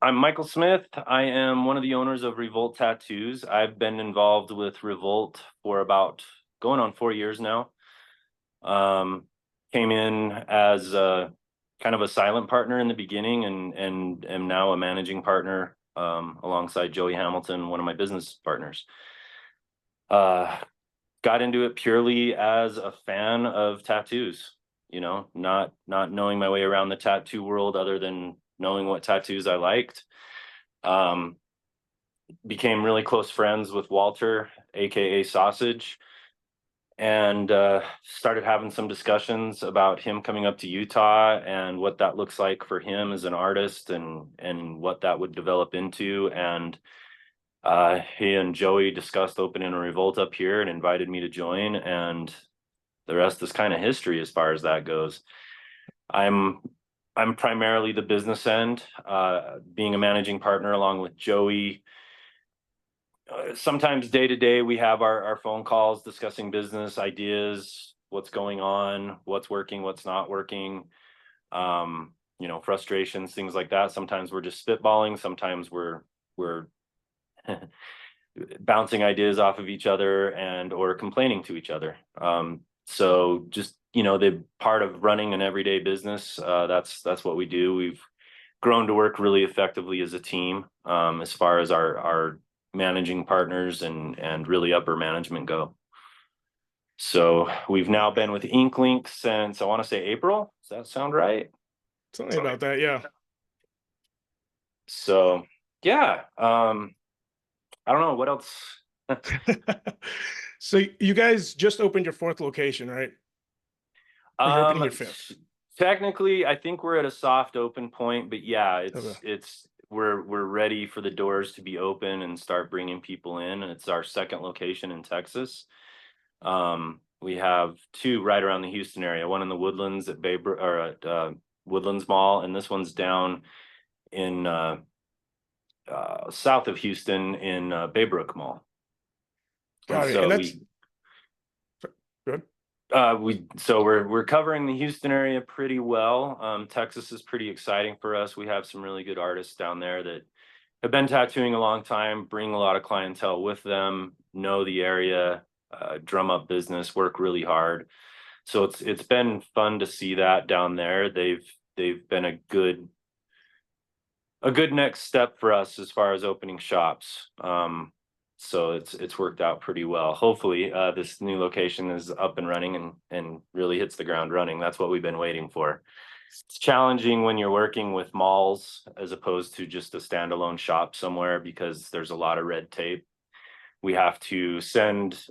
I'm Michael Smith. I am one of the owners of Revolt Tattoos. I've been involved with Revolt for about going on 4 years now. Um, Came in as kind of a silent partner in the beginning and am now a managing partner alongside Joey Hamilton, one of my business partners. Uh, Got into it purely as a fan of tattoos, not knowing my way around the tattoo world other than knowing what tattoos I liked. Um, Became really close friends with Walter, aka Sausage, and started having some discussions about him coming up to Utah and what that looks like for him as an artist and what that would develop into. And he and Joey discussed opening a Revolt up here and invited me to join. And the rest is kind of history as far as that goes. I'm I'm primarily the business end, being a managing partner along with Joey. Sometimes day to day we have our phone calls discussing business ideas, what's going on, what's working, what's not working, frustrations, things like that. Sometimes we're just spitballing, sometimes we're bouncing ideas off of each other and or complaining to each other. So just the part of running an everyday business, that's what we do. We've grown to work really effectively as a team, as far as our managing partners and really upper management go. So we've now been with Inklink since I want to say April. Does that sound right? Something about that, yeah. So yeah, I don't know what else. So you guys just opened your fourth location, right? Or you're opening your fifth. Technically, I think we're at a soft open point, but yeah, Okay. we're ready for the doors to be open and start bringing people in. It's our second location in Texas. We have two right around the Houston area, one in the Woodlands at Woodlands Mall, and this one's down in south of Houston in Baybrook Mall. And Got it. And so that's good. we're covering the Houston area pretty well. Texas is pretty exciting for us. We have some really good artists down there that have been tattooing a long time, bring a lot of clientele with them, know the area, drum up business, work really hard. So it's been fun to see that down there. They've been a good next step for us as far as opening shops. So it's worked out pretty well. Hopefully, this new location is up and running and really hits the ground running. That's what we've been waiting for. It's challenging when you're working with malls as opposed to just a standalone shop somewhere because there's a lot of red tape. We have to send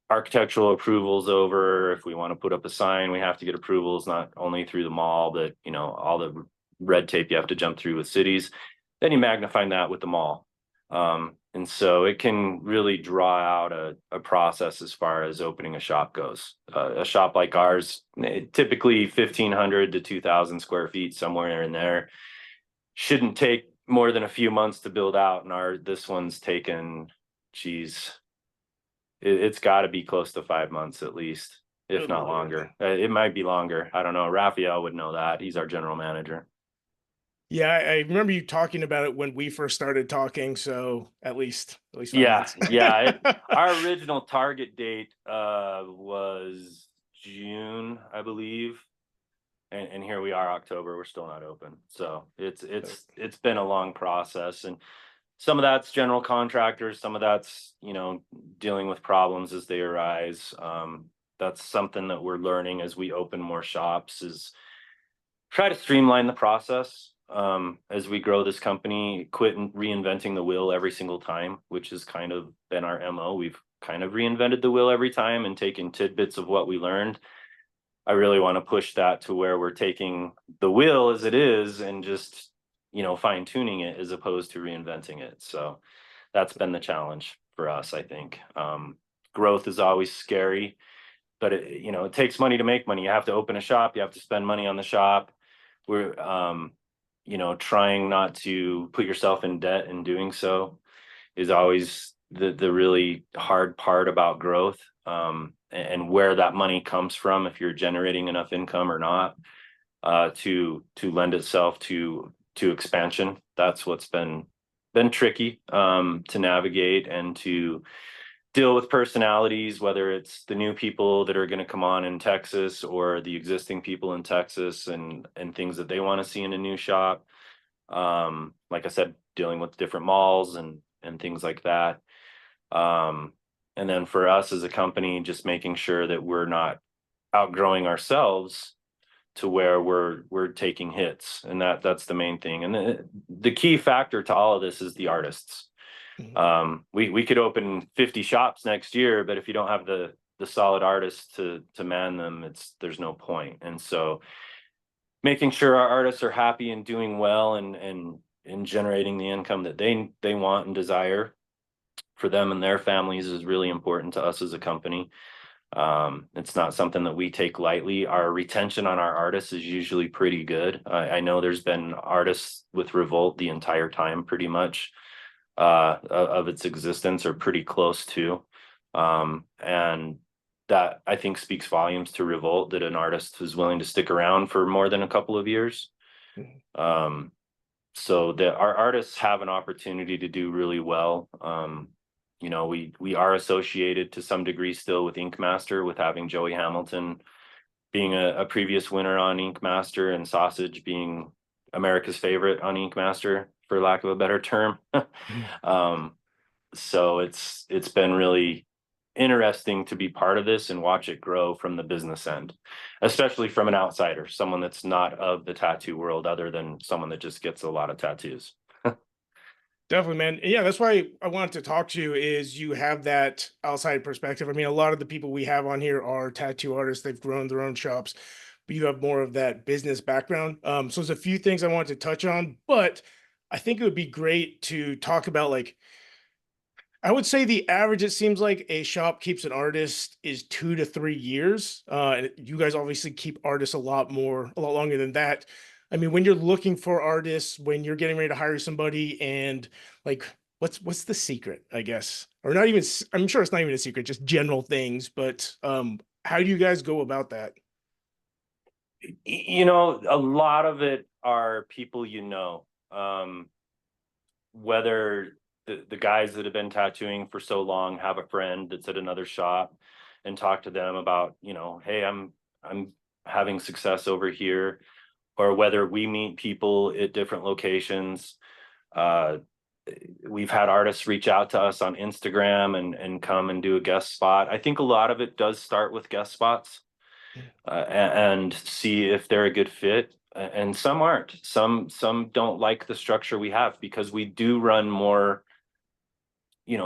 architectural approvals over. If we want to put up a sign, we have to get approvals not only through the mall, but all the red tape you have to jump through with cities. Then you magnify that with the mall. And so it can really draw out a process as far as opening a shop goes. A shop like ours, typically 1,500 to 2,000 square feet, somewhere in there, shouldn't take more than a few months to build out. And this one's taken, geez, it's got to be close to 5 months at least, if Good not Lord. longer. It might be longer. I don't know. Raphael would know that. He's our general manager. Yeah, I remember you talking about it when we first started talking. So at least 5 Yeah, months. yeah. Our original target date was June, I believe, and here we are, October. We're still not open, so it's been a long process, and some of that's general contractors, some of that's dealing with problems as they arise. That's something that we're learning as we open more shops is try to streamline the process, as we grow this company, quit reinventing the wheel every single time, which has kind of been our MO. We've kind of reinvented the wheel every time and taken tidbits of what we learned. I really want to push that to where we're taking the wheel as it is and just, fine tuning it as opposed to reinventing it. So that's been the challenge for us, I think. Growth is always scary, but it takes money to make money. You have to open a shop, you have to spend money on the shop. We're trying not to put yourself in debt in doing so is always the really hard part about growth, and where that money comes from, if you're generating enough income or not, to lend itself to to expansion. That's what's been tricky to navigate and to deal with personalities, whether it's the new people that are going to come on in Texas or the existing people in Texas, and things that they want to see in a new shop. Like I said, dealing with different malls and things like that. And then for us as a company, just making sure that we're not outgrowing ourselves to where we're taking hits, and that's the main thing. And the key factor to all of this is the artists. We could open 50 shops next year, but if you don't have the solid artists to man them, there's no point. And so making sure our artists are happy and doing well and generating the income that they want and desire for them and their families is really important to us as a company. It's not something that we take lightly. Our retention on our artists is usually pretty good. I know there's been artists with Revolt the entire time, pretty much, of its existence, or pretty close to. And that, I think, speaks volumes to Revolt, that an artist is willing to stick around for more than a couple of years. So that our artists have an opportunity to do really well. You know, we are associated to some degree still with Ink Master, with having Joey Hamilton being a previous winner on Ink Master, and Sausage being America's favorite on Ink Master, for lack of a better term. So it's been really interesting to be part of this and watch it grow from the business end, especially from an outsider, someone that's not of the tattoo world, other than someone that just gets a lot of tattoos. Definitely, man. Yeah, that's why I wanted to talk to you, is you have that outside perspective. I mean, a lot of the people we have on here are tattoo artists. They've grown their own shops, but you have more of that business background. So there's a few things I wanted to touch on, but I think it would be great to talk about, like, I would say the average, it seems like a shop keeps an artist is 2 to 3 years. And you guys obviously keep artists a lot longer than that. I mean, when you're looking for artists, when you're getting ready to hire somebody, and like, what's the secret, I guess, or not even, I'm sure it's not even a secret, just general things, but how do you guys go about that? You know, a lot of it are people, whether the guys that have been tattooing for so long have a friend that's at another shop and talk to them about, hey, I'm having success over here, or whether we meet people at different locations. We've had artists reach out to us on Instagram and come and do a guest spot. I think a lot of it does start with guest spots, and see if they're a good fit. And some aren't. Some don't like the structure we have, because we do run more,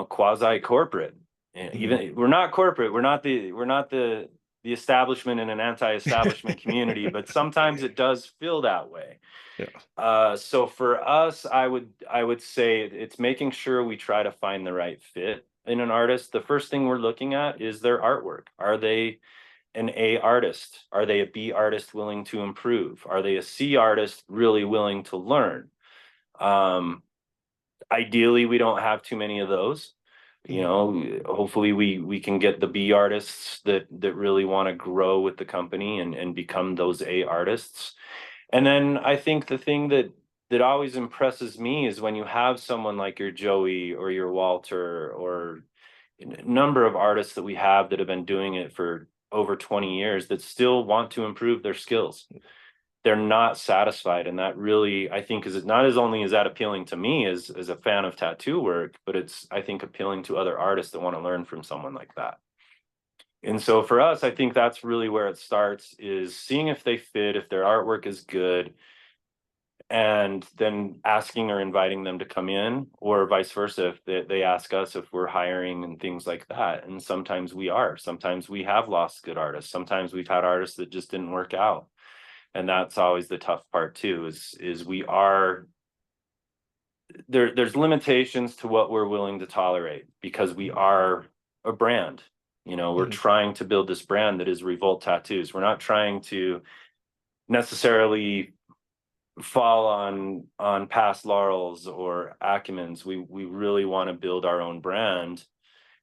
quasi corporate. Even we're not corporate. We're not the establishment in an anti-establishment community, but sometimes it does feel that way. Yeah. So for us, I would say it's making sure we try to find the right fit in an artist. The first thing we're looking at is their artwork. Are they an A artist? Are they a B artist willing to improve? Are they a C artist really willing to learn? Ideally, we don't have too many of those. Hopefully we can get the B artists that really want to grow with the company and become those A artists. And then I think the thing that always impresses me is when you have someone like your Joey or your Walter, or a number of artists that we have that have been doing it for over 20 years, that still want to improve their skills. They're not satisfied. And that really, I think, is not as only is that appealing to me as a fan of tattoo work, but it's, I think, appealing to other artists that want to learn from someone like that. And so for us, I think that's really where it starts, is seeing if they fit, if their artwork is good, and then asking or inviting them to come in, or vice versa, if they ask us if we're hiring and things like that. And sometimes we are. Sometimes we have lost good artists. Sometimes we've had artists that just didn't work out. And that's always the tough part too, is we are there's limitations to what we're willing to tolerate, because we are a brand. We're trying to build this brand that is Revolt Tattoos. We're not trying to necessarily fall on past laurels or acumens. We really want to build our own brand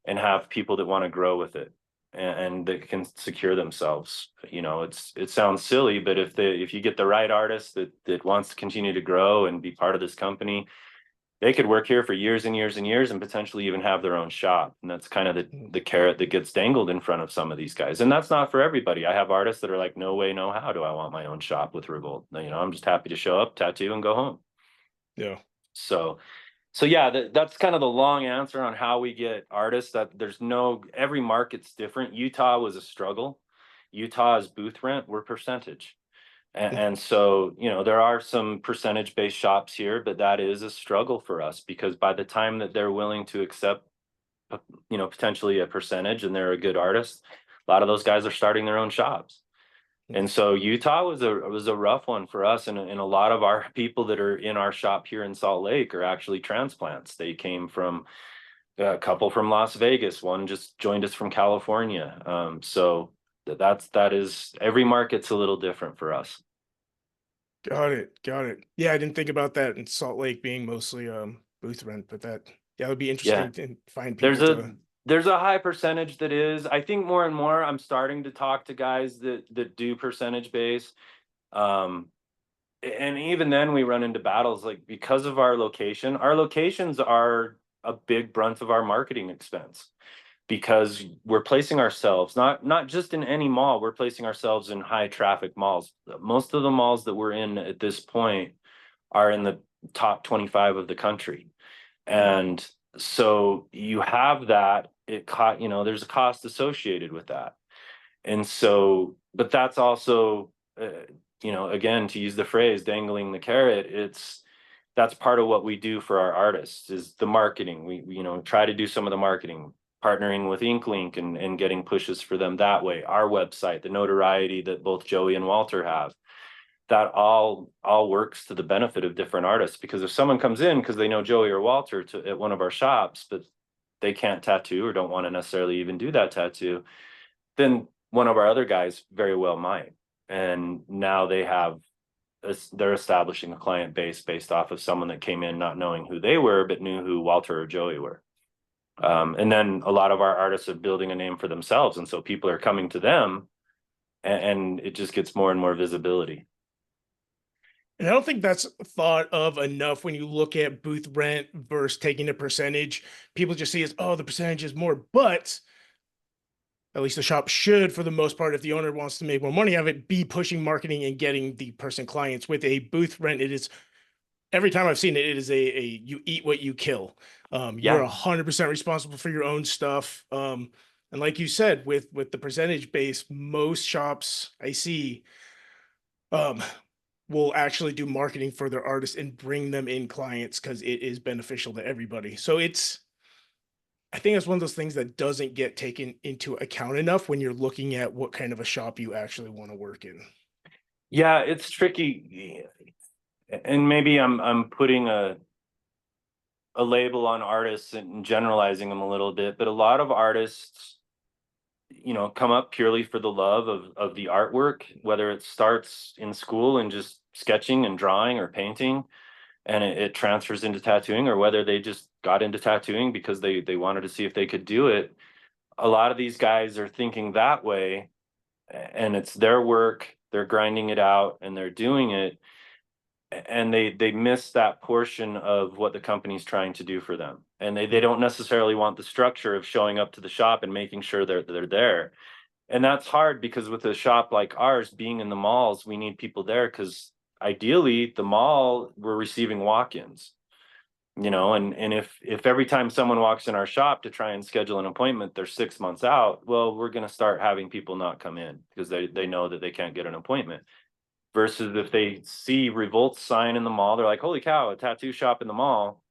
and have people that want to grow with it. and that can secure themselves. You know, it sounds silly, but if you get the right artist that wants to continue to grow and be part of this company, they could work here for years and years and years and potentially even have their own shop. And that's kind of the carrot that gets dangled in front of some of these guys. And that's not for everybody. I have artists that are like, no way, no how do I want my own shop with Revolt. You know, I'm just happy to show up, tattoo, and go home. Yeah. So yeah, that's kind of the long answer on how we get artists. That there's no, every market's different. Utah was a struggle. Utah is booth rent, we're percentage. And so, you know, there are some percentage based shops here, but that is a struggle for us because by the time that they're willing to accept, you know, potentially a percentage and they're a good artist, a lot of those guys are starting their own shops. And so Utah was a rough one for us, and a lot of our people that are in our shop here in Salt Lake are actually transplants. They came from a couple from Las Vegas, one just joined us from California. So that is, every market's a little different for us. Got it. Got it. Yeah, I didn't think about that in Salt Lake being mostly booth rent, but that yeah, it would be Yeah, interesting to find there's people a to there's a high percentage that is. I think more and more I'm starting to talk to guys that do percentage base. Um, and even then we run into battles like because of our location. Our locations are a big brunt of our marketing expense because we're placing ourselves not just in any mall, we're placing ourselves in high traffic malls. Most of the malls that we're in at this point are in the top 25 of the country. And so you have that, you know, there's a cost associated with that. And so, but that's also, you know, again, to use the phrase dangling the carrot, that's part of what we do for our artists is the marketing. We you know, try to do some of the marketing, partnering with InkLink and getting pushes for them that way. Our website, the notoriety that both Joey and Walter have, that all works to the benefit of different artists. Because if someone comes in because they know Joey or Walter at one of our shops, but they can't tattoo or don't want to necessarily even do that tattoo, then one of our other guys very well might. And now they're establishing a client base based off of someone that came in not knowing who they were, but knew who Walter or Joey were. And then a lot of our artists are building a name for themselves. And so people are coming to them and it just gets more and more visibility. and I don't think that's thought of enough when you look at booth rent versus taking a percentage. People just see as, oh, the percentage is more, but at least the shop should, for the most part, if the owner wants to make more money out of it, be pushing marketing and getting the person clients. With a booth rent, it is every time I've seen it, it is a you eat what you kill. You're Yeah. 100% responsible for your own stuff. And like you said, with the percentage base, most shops I see um will actually do marketing for their artists and bring them in clients because it is beneficial to everybody. So it's I think it's one of those things that doesn't get taken into account enough when you're looking at what kind of a shop you actually want to work in. Yeah, it's tricky. And maybe I'm putting a label on artists and generalizing them a little bit, but a lot of artists, you know, come up purely for the love of the artwork, whether it starts in school and just sketching and drawing or painting, and it transfers into tattooing, or whether they just got into tattooing because they wanted to see if they could do it. A lot of these guys are thinking that way, and it's their work, they're grinding it out and they're doing it, and they miss that portion of what the company's trying to do for them. And they don't necessarily want the structure of showing up to the shop and making sure they're there. And that's hard because with a shop like ours being in the malls, we need people there because ideally the mall, we're receiving walk-ins, you know, and if every time someone walks in our shop to try and schedule an appointment, they're 6 months out, well, we're going to start having people not come in because they know that they can't get an appointment. Versus if they see Revolt sign in the mall, they're like, holy cow, a tattoo shop in the mall.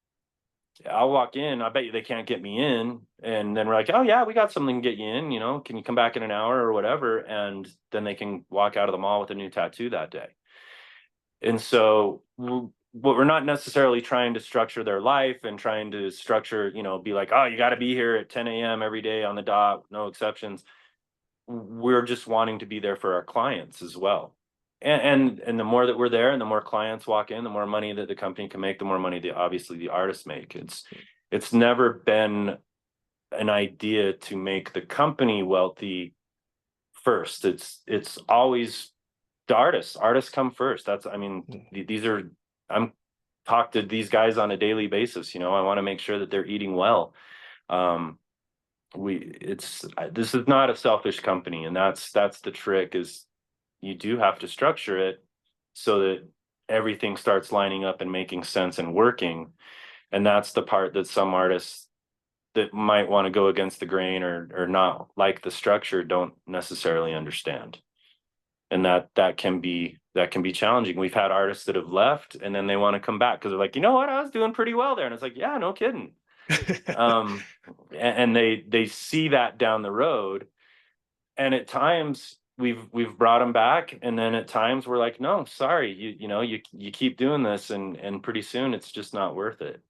I'll walk in, I bet you they can't get me in. And then we're like, oh yeah, we got something to get you in, you know, can you come back in an hour or whatever? And then they can walk out of the mall with a new tattoo that day. And so what we're not necessarily trying to structure their life and trying to structure, you know, be like, oh, you got to be here at 10 a.m. every day on the dot, no exceptions. We're just wanting to be there for our clients as well. And the more that we're there and the more clients walk in, the more money that the company can make, the more money obviously the artists make. It's never been an idea to make the company wealthy first. It's always the artists come first. That's, I mean, these are, I'm talk to these guys on a daily basis, you know, I want to make sure that they're eating well. um this is not a selfish company, and that's the trick, is you do have to structure it so that everything starts lining up and making sense and working. And that's the part that some artists that might want to go against the grain or not like the structure don't necessarily understand. And that can be challenging. We've had artists that have left and then they want to come back because they're like, you know what, I was doing pretty well there. And it's like, yeah, no kidding. um and they see that down the road, and at times we've brought them back, and then at times we're like, no, sorry, you know, you keep doing this, and pretty soon it's just not worth it.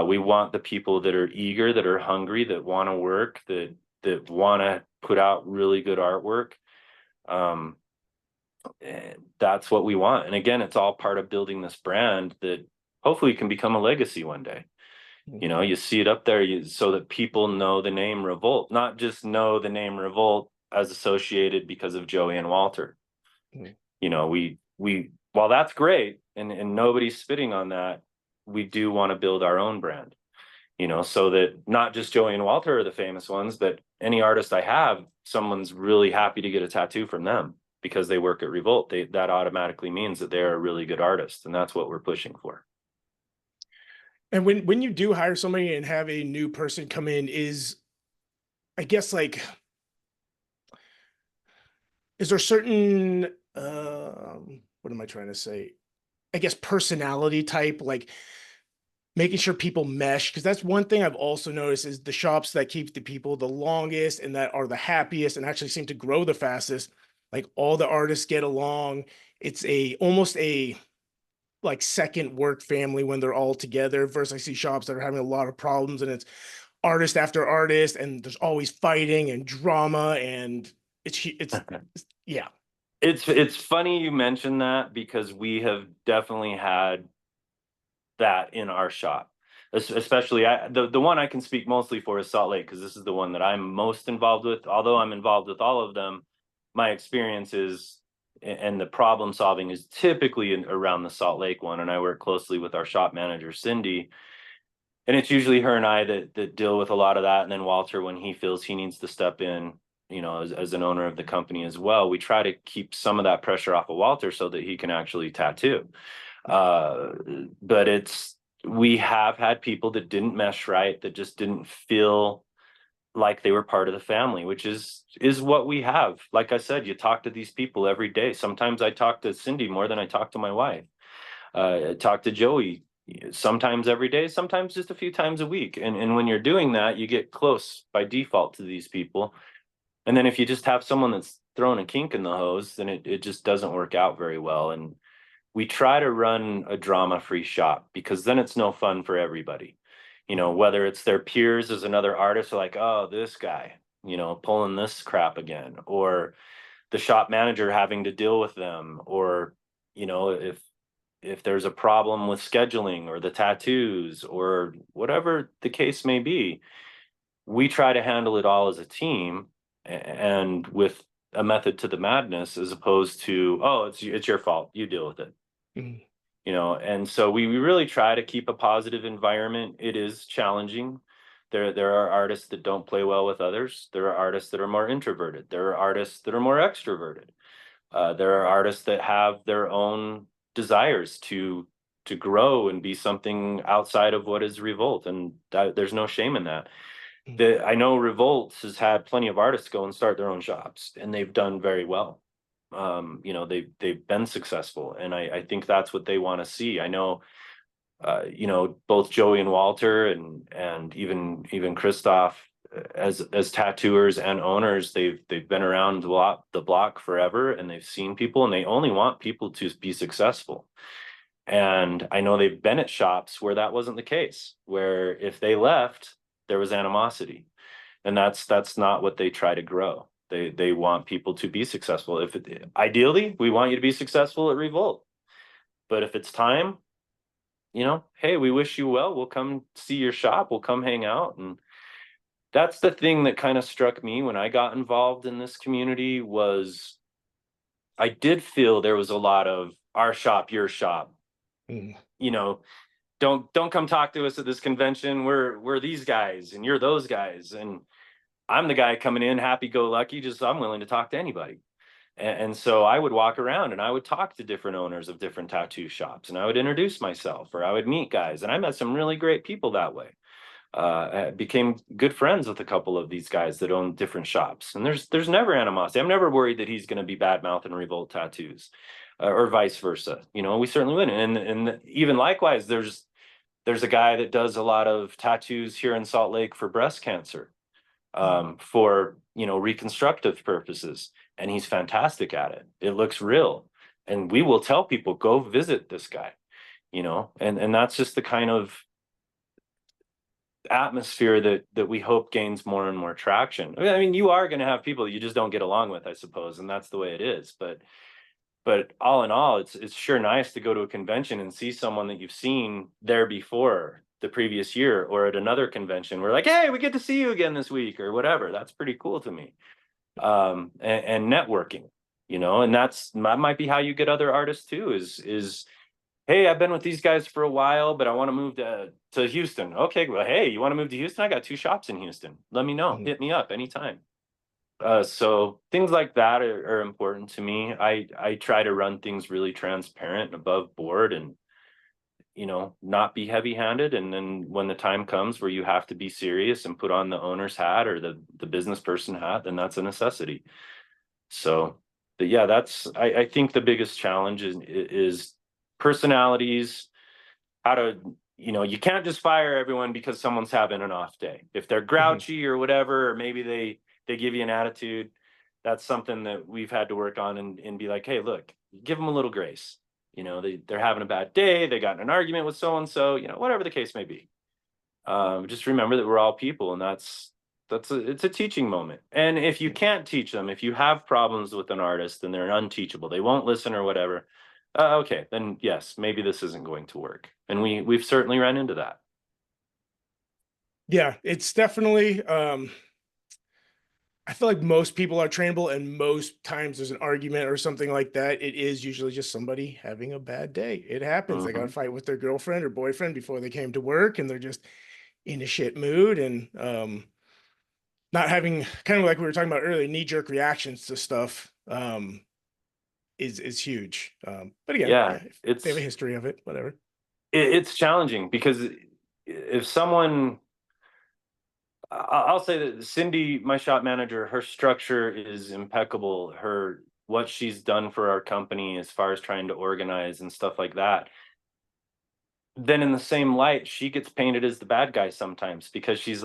We want the people that are eager, that are hungry, that want to work, that want to put out really good artwork. um and that's what we want. And again, it's all part of building this brand that hopefully can become a legacy one day. You know, you see it up there, so that people know the name Revolt, not just know the name Revolt as associated because of Joey and Walter. You know, we while that's great, and nobody's spitting on that, we do want to build our own brand, you know, so that not just Joey and Walter are the famous ones, but any artist I have, someone's really happy to get a tattoo from them because they work at Revolt. That automatically means that they're a really good artist, and that's what we're pushing for. And when you do hire somebody and have a new person come in, is, I guess, like, is there certain what am I trying to say? I guess personality type, like making sure people mesh, because that's one thing I've also noticed is the shops that keep the people the longest and that are the happiest and actually seem to grow the fastest. Like all the artists get along. It's a almost a like second work family when they're all together. Versus I see shops that are having a lot of problems and it's artist after artist and there's always fighting and drama and it's yeah. It's funny you mentioned that because we have definitely had that in our shop. Especially the one I can speak mostly for is Salt Lake, because this is the one that I'm most involved with. Although I'm involved with all of them, my experience is, and the problem solving is typically around the Salt Lake one. And I work closely with our shop manager, Cindy, and it's usually her and I that deal with a lot of that. And then Walter, when he feels he needs to step in, you know, as an owner of the company as well, we try to keep some of that pressure off of Walter so that he can actually tattoo. Uh, but we have had people that didn't mesh right, that just didn't feel like they were part of the family, which is what we have. Like I said, you talk to these people every day. Sometimes I talk to Cindy more than I talk to my wife. I talk to Joey sometimes every day, sometimes just a few times a week. And when you're doing that, you get close by default to these people. And then if you just have someone that's throwing a kink in the hose, then it just doesn't work out very well. And we try to run a drama-free shop because then it's no fun for everybody. You know, whether it's their peers as another artist, are like, oh, this guy, you know, pulling this crap again, or the shop manager having to deal with them, or, you know, if there's a problem with scheduling or the tattoos or whatever the case may be, we try to handle it all as a team and with a method to the madness, as opposed to, oh, it's your fault, you deal with it. Mhm. You know, and so we really try to keep a positive environment. It is challenging. There are artists that don't play well with others. There are artists that are more introverted. There are artists that are more extroverted. There are artists that have their own desires to grow and be something outside of what is Revolt, and there's no shame in that. I know Revolt has had plenty of artists go and start their own shops, and they've done very well. You know, they've been successful, and I think that's what they want to see. I know, you know, both Joey and Walter, and even Christoph, as tattooers and owners, they've been around the block forever, and they've seen people, and they only want people to be successful. And I know they've been at shops where that wasn't the case, where if they left, there was animosity, and that's not what they try to grow. They want people to be successful. Ideally, we want you to be successful at Revolt, but if it's time, you know, hey, we wish you well. We'll come see your shop. We'll come hang out, and That's the thing that kind of struck me when I got involved in this community was I did feel there was a lot of our shop, your shop, Mm, you know, don't come talk to us at this convention. We're these guys and you're those guys. And I'm the guy coming in happy go lucky, just I'm willing to talk to anybody. And so I would walk around and I would talk to different owners of different tattoo shops and I would introduce myself or I would meet guys. And I met some really great people that way. Became good friends with a couple of these guys that own different shops. And there's never animosity. I'm never worried that he's going to be bad mouthing Revolt Tattoos, or vice versa. You know, we certainly wouldn't. And even likewise, there's a guy that does a lot of tattoos here in Salt Lake for breast cancer, for reconstructive purposes, and he's fantastic at it. It looks real, and we will tell people go visit this guy. And that's just the kind of atmosphere that we hope gains more and more traction. I mean, you are going to have people you just don't get along with, I suppose, and that's the way it is. But all in all, it's sure nice to go to a convention and see someone that you've seen there before the previous year or at another convention. We're like, hey, we get to see you again this week or whatever. That's pretty cool to me. And networking, and that might be how you get other artists too. Is hey, I've been with these guys for a while, but I want to move to Houston. Okay, well, hey, you want to move to Houston? I got 2 shops in Houston. Let me know. mm, Hit me up anytime. So things like that are important to me. I try to run things really transparent and above board and not be heavy-handed. And then when the time comes where you have to be serious and put on the owner's hat or the business person hat, then that's a necessity. So, but yeah, I think the biggest challenge is personalities, how to, you can't just fire everyone because someone's having an off day. If they're mhm. grouchy or whatever, or maybe they give you an attitude, that's something that we've had to work on and be like, hey, look, give them a little grace. They're having a bad day, they got in an argument with so and so, whatever the case may be. Just remember that we're all people, and it's a teaching moment. And if you can't teach them, if you have problems with an artist and they're unteachable, they won't listen or whatever, okay, then yes, maybe this isn't going to work. And we've certainly run into that. Yeah, it's definitely I feel like most people are trainable, and most times there's an argument or something like that. It is usually just somebody having a bad day. It happens. They got to Hmm. fight with their girlfriend or boyfriend before they came to work, and they're just in a shit mood and not having, kind of like we were talking about earlier, knee jerk reactions to stuff is huge. But again, Yeah, yeah, if they have a history of it, whatever. it's challenging because if someone, I'll say that Cindy, my shop manager, her structure is impeccable. What she's done for our company as far as trying to organize and stuff like that. Then in the same light, she gets painted as the bad guy sometimes because she's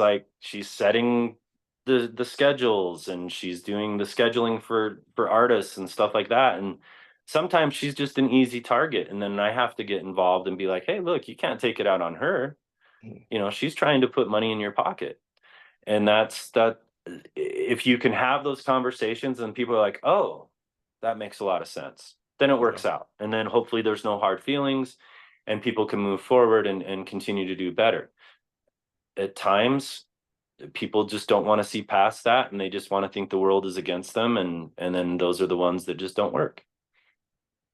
setting the schedules and she's doing the scheduling for artists and stuff like that. And sometimes she's just an easy target. And then I have to get involved and be like, hey, look, you can't take it out on her. Mm, She's trying to put money in your pocket. And that if you can have those conversations and people are like, oh, that makes a lot of sense, then it yeah, works out. And then hopefully there's no hard feelings and people can move forward and continue to do better. At times, people just don't want to see past that and they just want to think the world is against them. And then those are the ones that just don't work.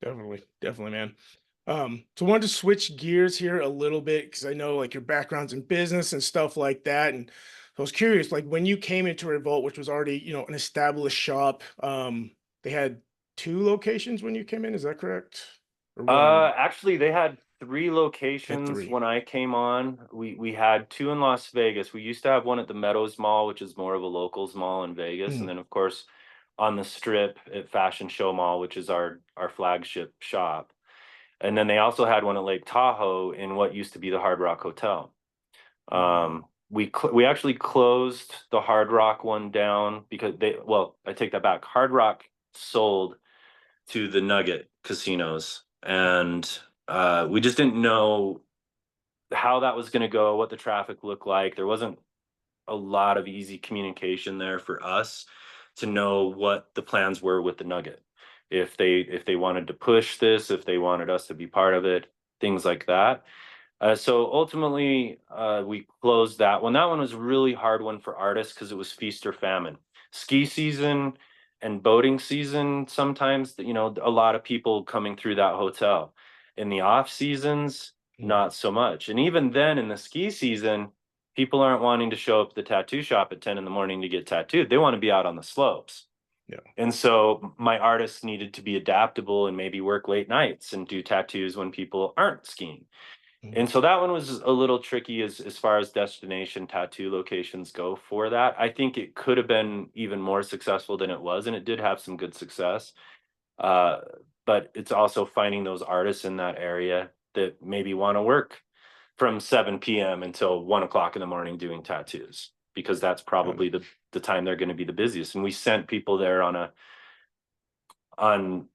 definitely, definitely, man. So I wanted to switch gears here a little bit because I know like your background's in business and stuff like that. And I was curious, like when you came into Revolt, which was already, an established shop, they had 2 locations when you came in, is that correct? Or one? Actually, they had 3 Had locations three. when I came on. We had 2 in Las Vegas. We used to have one at the Meadows Mall, which is more of a locals mall in Vegas, and Mm, then of course on the Strip at Fashion Show Mall, which is our flagship shop. And then they also had one at Lake Tahoe in what used to be the Hard Rock Hotel. mm, We actually closed the Hard Rock one down because I take that back. Hard Rock sold to the Nugget casinos, and we just didn't know how that was going to go, what the traffic looked like. There wasn't a lot of easy communication there for us to know what the plans were with the Nugget. If they wanted to push this, if they wanted us to be part of it, things like that. So ultimately, we closed that one. That one was a really hard one for artists because it was feast or famine. Ski season and boating season, sometimes, a lot of people coming through that hotel. In the off seasons, Mm. not so much. And even then, in the ski season, people aren't wanting to show up at the tattoo shop at 10 in the morning to get tattooed. They want to be out on the slopes. Yeah. And so my artists needed to be adaptable and maybe work late nights and do tattoos when people aren't skiing. Mm. And so that one was a little tricky as far as destination tattoo locations go for that. I think it could have been even more successful than it was, and it did have some good success. Uh, but it's also finding those artists in that area that maybe want to work from 7 p.m. until 1 o'clock in the morning doing tattoos, because that's Got it. probably the time they're going to be the busiest. And we sent people there on on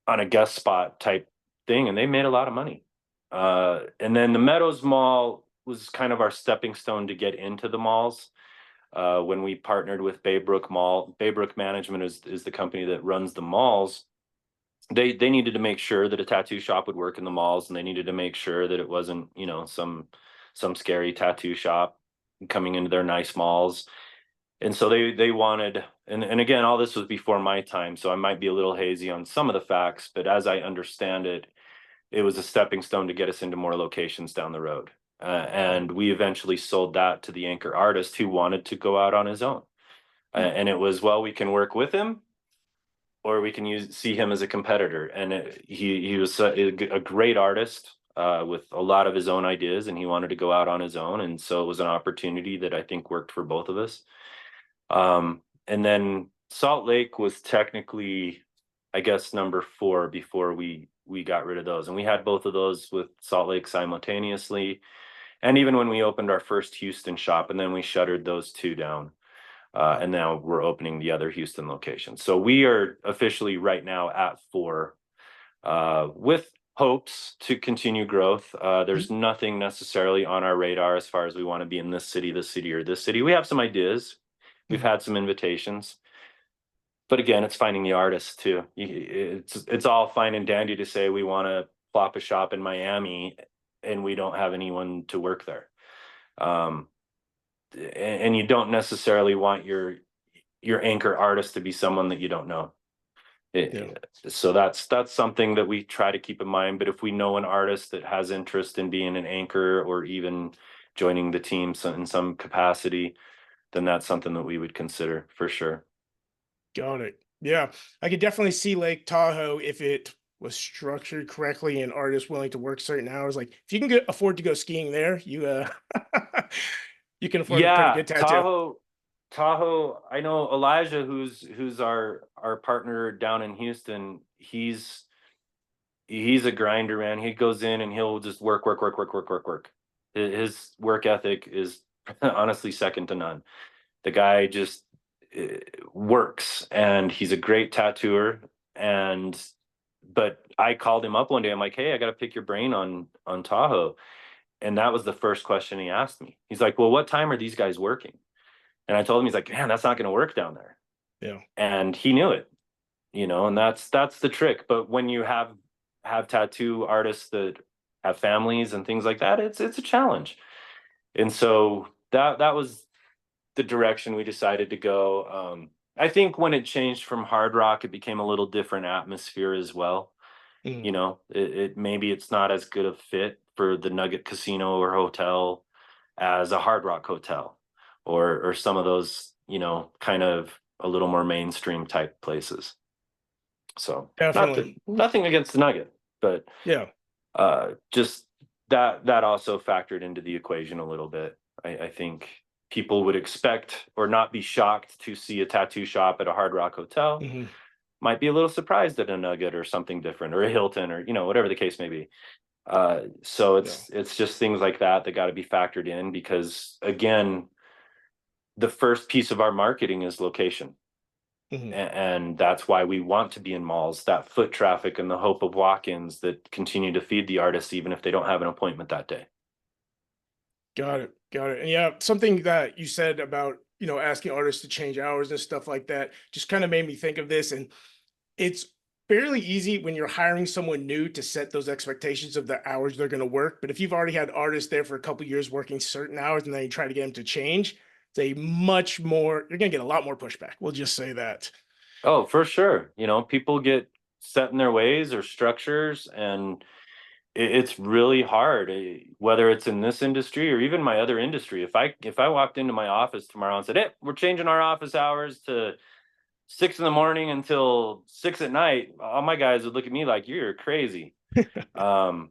a guest spot type thing, and they made a lot of money. And then the Meadows Mall was kind of our stepping stone to get into the malls. When we partnered with Baybrook Mall, Baybrook Management is the company that runs the malls. They needed to make sure that a tattoo shop would work in the malls, and they needed to make sure that it wasn't, some scary tattoo shop coming into their nice malls. And so they wanted, and again, all this was before my time, so I might be a little hazy on some of the facts, but as I understand it, it was a stepping stone to get us into more locations down the road. Mm. And we eventually sold that to the anchor artist who wanted to go out on his own. And it was, well, we can work with him, or we can see him as a competitor. And he was a great artist, with a lot of his own ideas, and he wanted to go out on his own. And so it was an opportunity that I think worked for both of us. And then Salt Lake was technically, I guess, number 4 before we got rid of those. And we had both of those with Salt Lake simultaneously. And even when we opened our first Houston shop, and then we shuttered those two down. And now we're opening the other Houston location. So we are officially right now at 4, with hopes to continue growth. There's nothing necessarily on our radar as far as we want to be in this city, or this city. We have some ideas. We've Mhm. had some invitations, but again, it's finding the artists too. It's all fine and dandy to say we want to plop a shop in Miami, and we don't have anyone to work there. Um, and you don't necessarily want your anchor artist to be someone that you don't know. Yeah. So that's something that we try to keep in mind. But if we know an artist that has interest in being an anchor or even joining the team in some capacity, then that's something that we would consider for sure. Got it. Yeah. I could definitely see Lake Tahoe if it was structured correctly and artists willing to work certain hours. Like if you can afford to go skiing there, you you can afford a pretty Yeah, good tattoo. Tahoe. I know Elijah, who's our partner down in Houston. He's a grinder, man. He goes in and he'll just work, work, work, work, work, work, work. His work ethic is honestly second to none. The guy just works, and he's a great tattooer. And but I called him up one day. I'm like, hey, I got to pick your brain on Tahoe. And that was the first question he asked me. He's like, well, what time are these guys working? And I told him, he's like, man, that's not going to work down there. Yeah. And he knew it, and that's the trick. But when you have tattoo artists that have families and things like that, it's a challenge. And so that was the direction we decided to go. I think when it changed from Hard Rock, it became a little different atmosphere as well. Mm. It maybe it's not as good a fit for the Nugget Casino or hotel as a Hard Rock hotel, or some of those, kind of a little more mainstream type places. So Definitely. nothing against the Nugget, but Yeah. just that also factored into the equation a little bit. I think people would expect or not be shocked to see a tattoo shop at a Hard Rock hotel. Hmm. Might be a little surprised at a Nugget or something different, or a Hilton, or whatever the case may be. So Yeah. it's just things like that got to be factored in, because again, the first piece of our marketing is location. Hmm. And that's why we want to be in malls, that foot traffic and the hope of walk-ins that continue to feed the artists even if they don't have an appointment that day. Got it. Got it. And yeah, something that you said about, asking artists to change hours and stuff like that just kind of made me think of this. And it's fairly easy when you're hiring someone new to set those expectations of the hours they're going to work. But if you've already had artists there for a couple years working certain hours and then you try to get them to change, it's a much more, you're going to get a lot more pushback. We'll just say that. Oh, for sure. You know, people get set in their ways or structures, and it's really hard, whether it's in this industry or even my other industry. If I walked into my office tomorrow and said, "Hey, we're changing our office hours to 6 in the morning until 6 at night," all my guys would look at me like you're crazy. Um,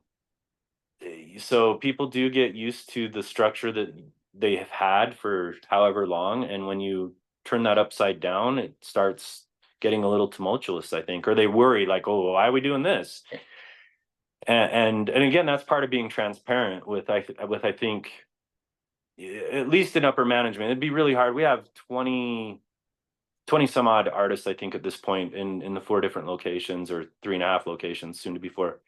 so people do get used to the structure that they have had for however long, and when you turn that upside down, it starts getting a little tumultuous, I think, or they worry like, "Oh, why are we doing this?" And again, that's part of being transparent with I think at least in upper management. It'd be really hard. We have 20 some odd artists, I think, at this point in the 4 different locations, or 3.5 locations, soon to be 4.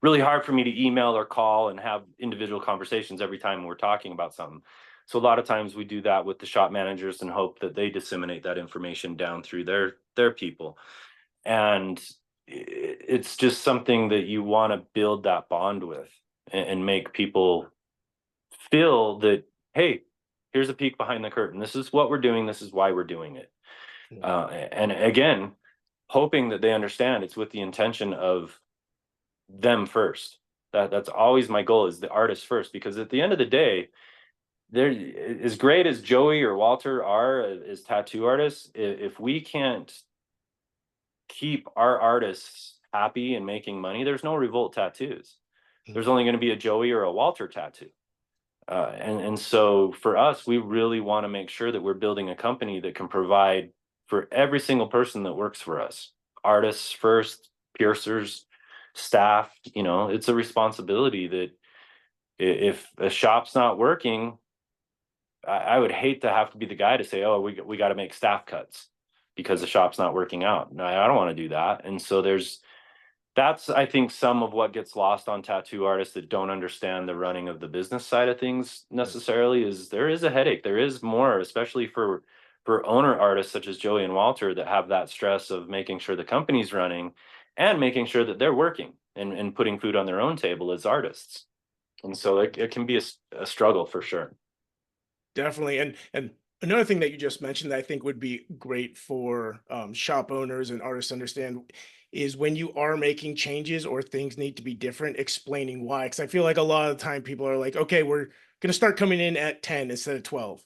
Really hard for me to email or call and have individual conversations every time we're talking about something. So a lot of times we do that with the shop managers and hope that they disseminate that information down through their people. And it's just something that you want to build that bond with, and make people feel that, hey, here's a peek behind the curtain. This is what we're doing. This is why we're doing it. And again, hoping that they understand it's with the intention of them first. That's always my goal, is the artist first, because at the end of the day, they're as great as Joey or Walter are as tattoo artists. If we can't keep our artists happy and making money, there's no Revolt tattoos. There's only going to be a Joey or a Walter tattoo. And so for us, we really want to make sure that we're building a company that can provide for every single person that works for us. Artists first, piercers, staff. You know, it's a responsibility that if a shop's not working, I would hate to have to be the guy to say, "Oh, we got to make staff cuts because the shop's not working out." No, I don't want to do that. And so that's, I think, some of what gets lost on tattoo artists that don't understand the running of the business side of things necessarily, is there is a headache. There is more, especially for owner artists such as Joey and Walter, that have that stress of making sure the company's running and making sure that they're working and putting food on their own table as artists. And so it can be a struggle for sure. Definitely. And another thing that you just mentioned that I think would be great for shop owners and artists to understand is when you are making changes or things need to be different, explaining why. Because I feel like a lot of the time people are like, okay, we're going to start coming in at 10 instead of 12.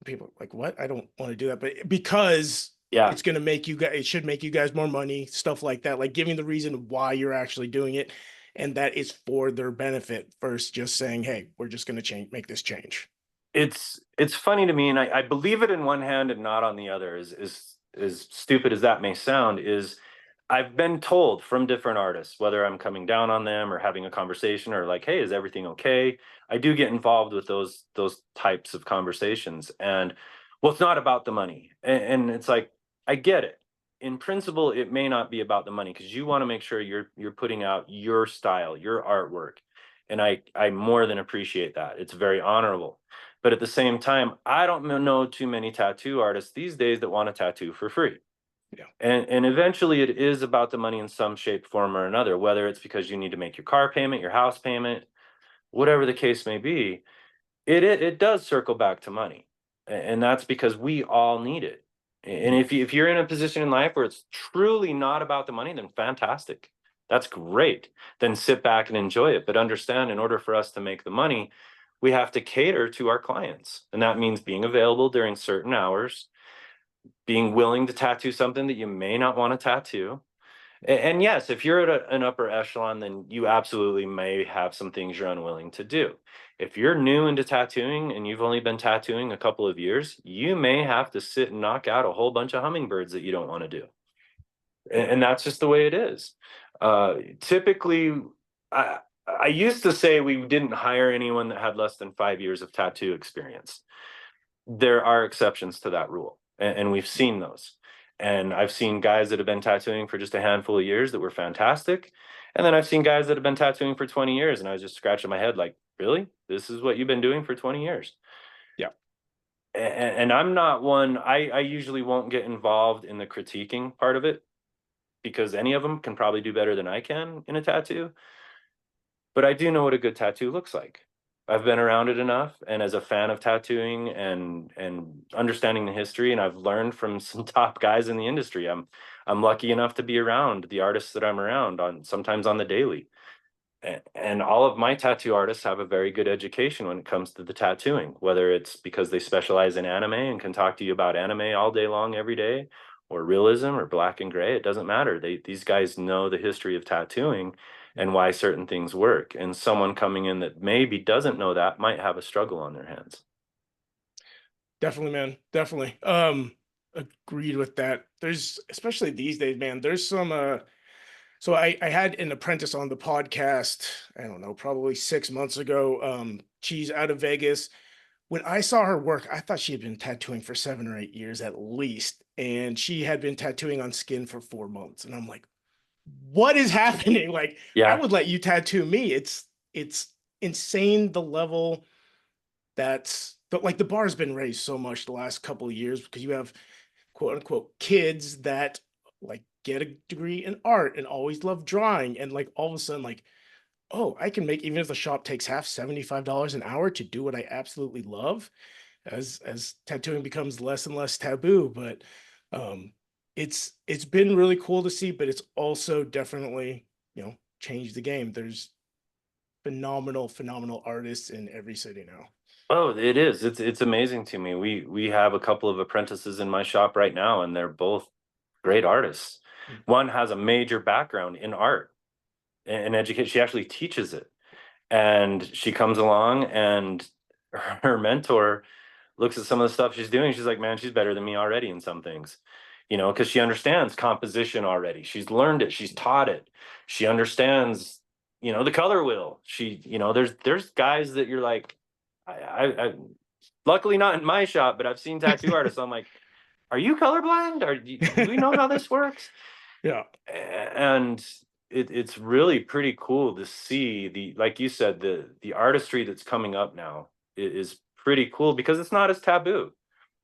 People are like, what? I don't want to do that. But because Yeah. it's going to make you guys, it should make you guys more money, stuff like that, like giving the reason why you're actually doing it. And that is for their benefit versus just saying, hey, we're just going to change, make this change. It's funny to me, and I believe it in one hand and not on the other. As stupid as that may sound, is I've been told from different artists, whether I'm coming down on them or having a conversation or like, "Hey, is everything okay?" I do get involved with those types of conversations, and well, it's not about the money, and it's like, I get it. In principle, it may not be about the money, because you want to make sure you're putting out your style, your artwork, and I more than appreciate that. It's very honorable. But at the same time, I don't know too many tattoo artists these days that want a tattoo for free. Yeah. And eventually it is about the money in some shape, form, or another, whether it's because you need to make your car payment, your house payment, whatever the case may be. It does circle back to money. And that's because we all need it. And if you're in a position in life where it's truly not about the money, then fantastic. That's great. Then sit back and enjoy it. But understand, in order for us to make the money, we have to cater to our clients. And that means being available during certain hours, being willing to tattoo something that you may not want to tattoo. And yes, if you're at an upper echelon, then you absolutely may have some things you're unwilling to do. If you're new into tattooing and you've only been tattooing a couple of years, you may have to sit and knock out a whole bunch of hummingbirds that you don't want to do. And that's just the way it is. Typically, I used to say we didn't hire anyone that had less than 5 years of tattoo experience. There are exceptions to that rule, and we've seen those. And I've seen guys that have been tattooing for just a handful of years that were fantastic. And then I've seen guys that have been tattooing for 20 years, and I was just scratching my head like, really? This is what you've been doing for 20 years? Yeah. And I'm not one, I usually won't get involved in the critiquing part of it. because any of them can probably do better than I can in a tattoo. But I do know what a good tattoo looks like. I've been around it enough, and as a fan of tattooing and understanding the history, and I've learned from some top guys in the industry. I'm lucky enough to be around the artists that I'm around on sometimes on the daily. And all of my tattoo artists have a very good education when it comes to the tattooing, whether it's because they specialize in anime and can talk to you about anime all day long every day, or realism or black and gray. It doesn't matter. These guys know the history of tattooing and why certain things work. And someone coming in that maybe doesn't know that might have a struggle on their hands. Definitely, man. Definitely. Agreed with that. There's, especially these days, man, there's some so I had an apprentice on the podcast, I don't know, probably 6 months ago. She's out of Vegas. When I saw her work, I thought she had been tattooing for 7 or 8 years at least. And she had been tattooing on skin for 4 months. And I'm like, what is happening? Like, I Yeah. would let you tattoo me. It's insane the level that's but like the bar has been raised so much the last couple of years because you have quote unquote kids that like get a degree in art and always love drawing and like all of a sudden like, oh, I can make, even if the shop takes half, $75 an hour to do what I absolutely love, as tattooing becomes less and less taboo. But um it's been really cool to see, but it's also definitely, changed the game. There's phenomenal artists in every city now. Oh, it is. It's amazing to me. We have a couple of apprentices in my shop right now, and they're both great artists. Mm. One has a major background in art and education. She actually teaches it. And she comes along, and her mentor looks at some of the stuff she's doing. She's like, man, she's better than me already in some things, because she understands composition already. She's learned it. She's taught it. She understands, the color wheel. There's guys that you're like, I luckily not in my shop, but I've seen tattoo artists. I'm like, are you colorblind? Do we know how this works? Yeah. And it's really pretty cool to see like you said, the artistry that's coming up now is pretty cool because it's not as taboo.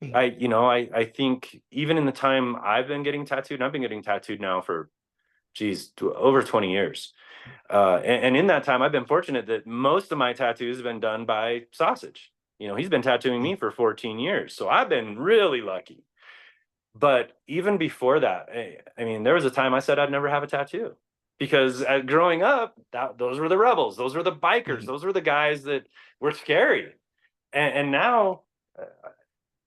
Mhm. I think even in the time I've been getting tattooed, and I've been getting tattooed now for over 20 years. And in that time, I've been fortunate that most of my tattoos have been done by Sausage. He's been tattooing me for 14 years, so I've been really lucky. But even before that, I mean, there was a time I said I'd never have a tattoo because growing up, those were the rebels, those were the bikers, Mhm. those were the guys that were scary. And now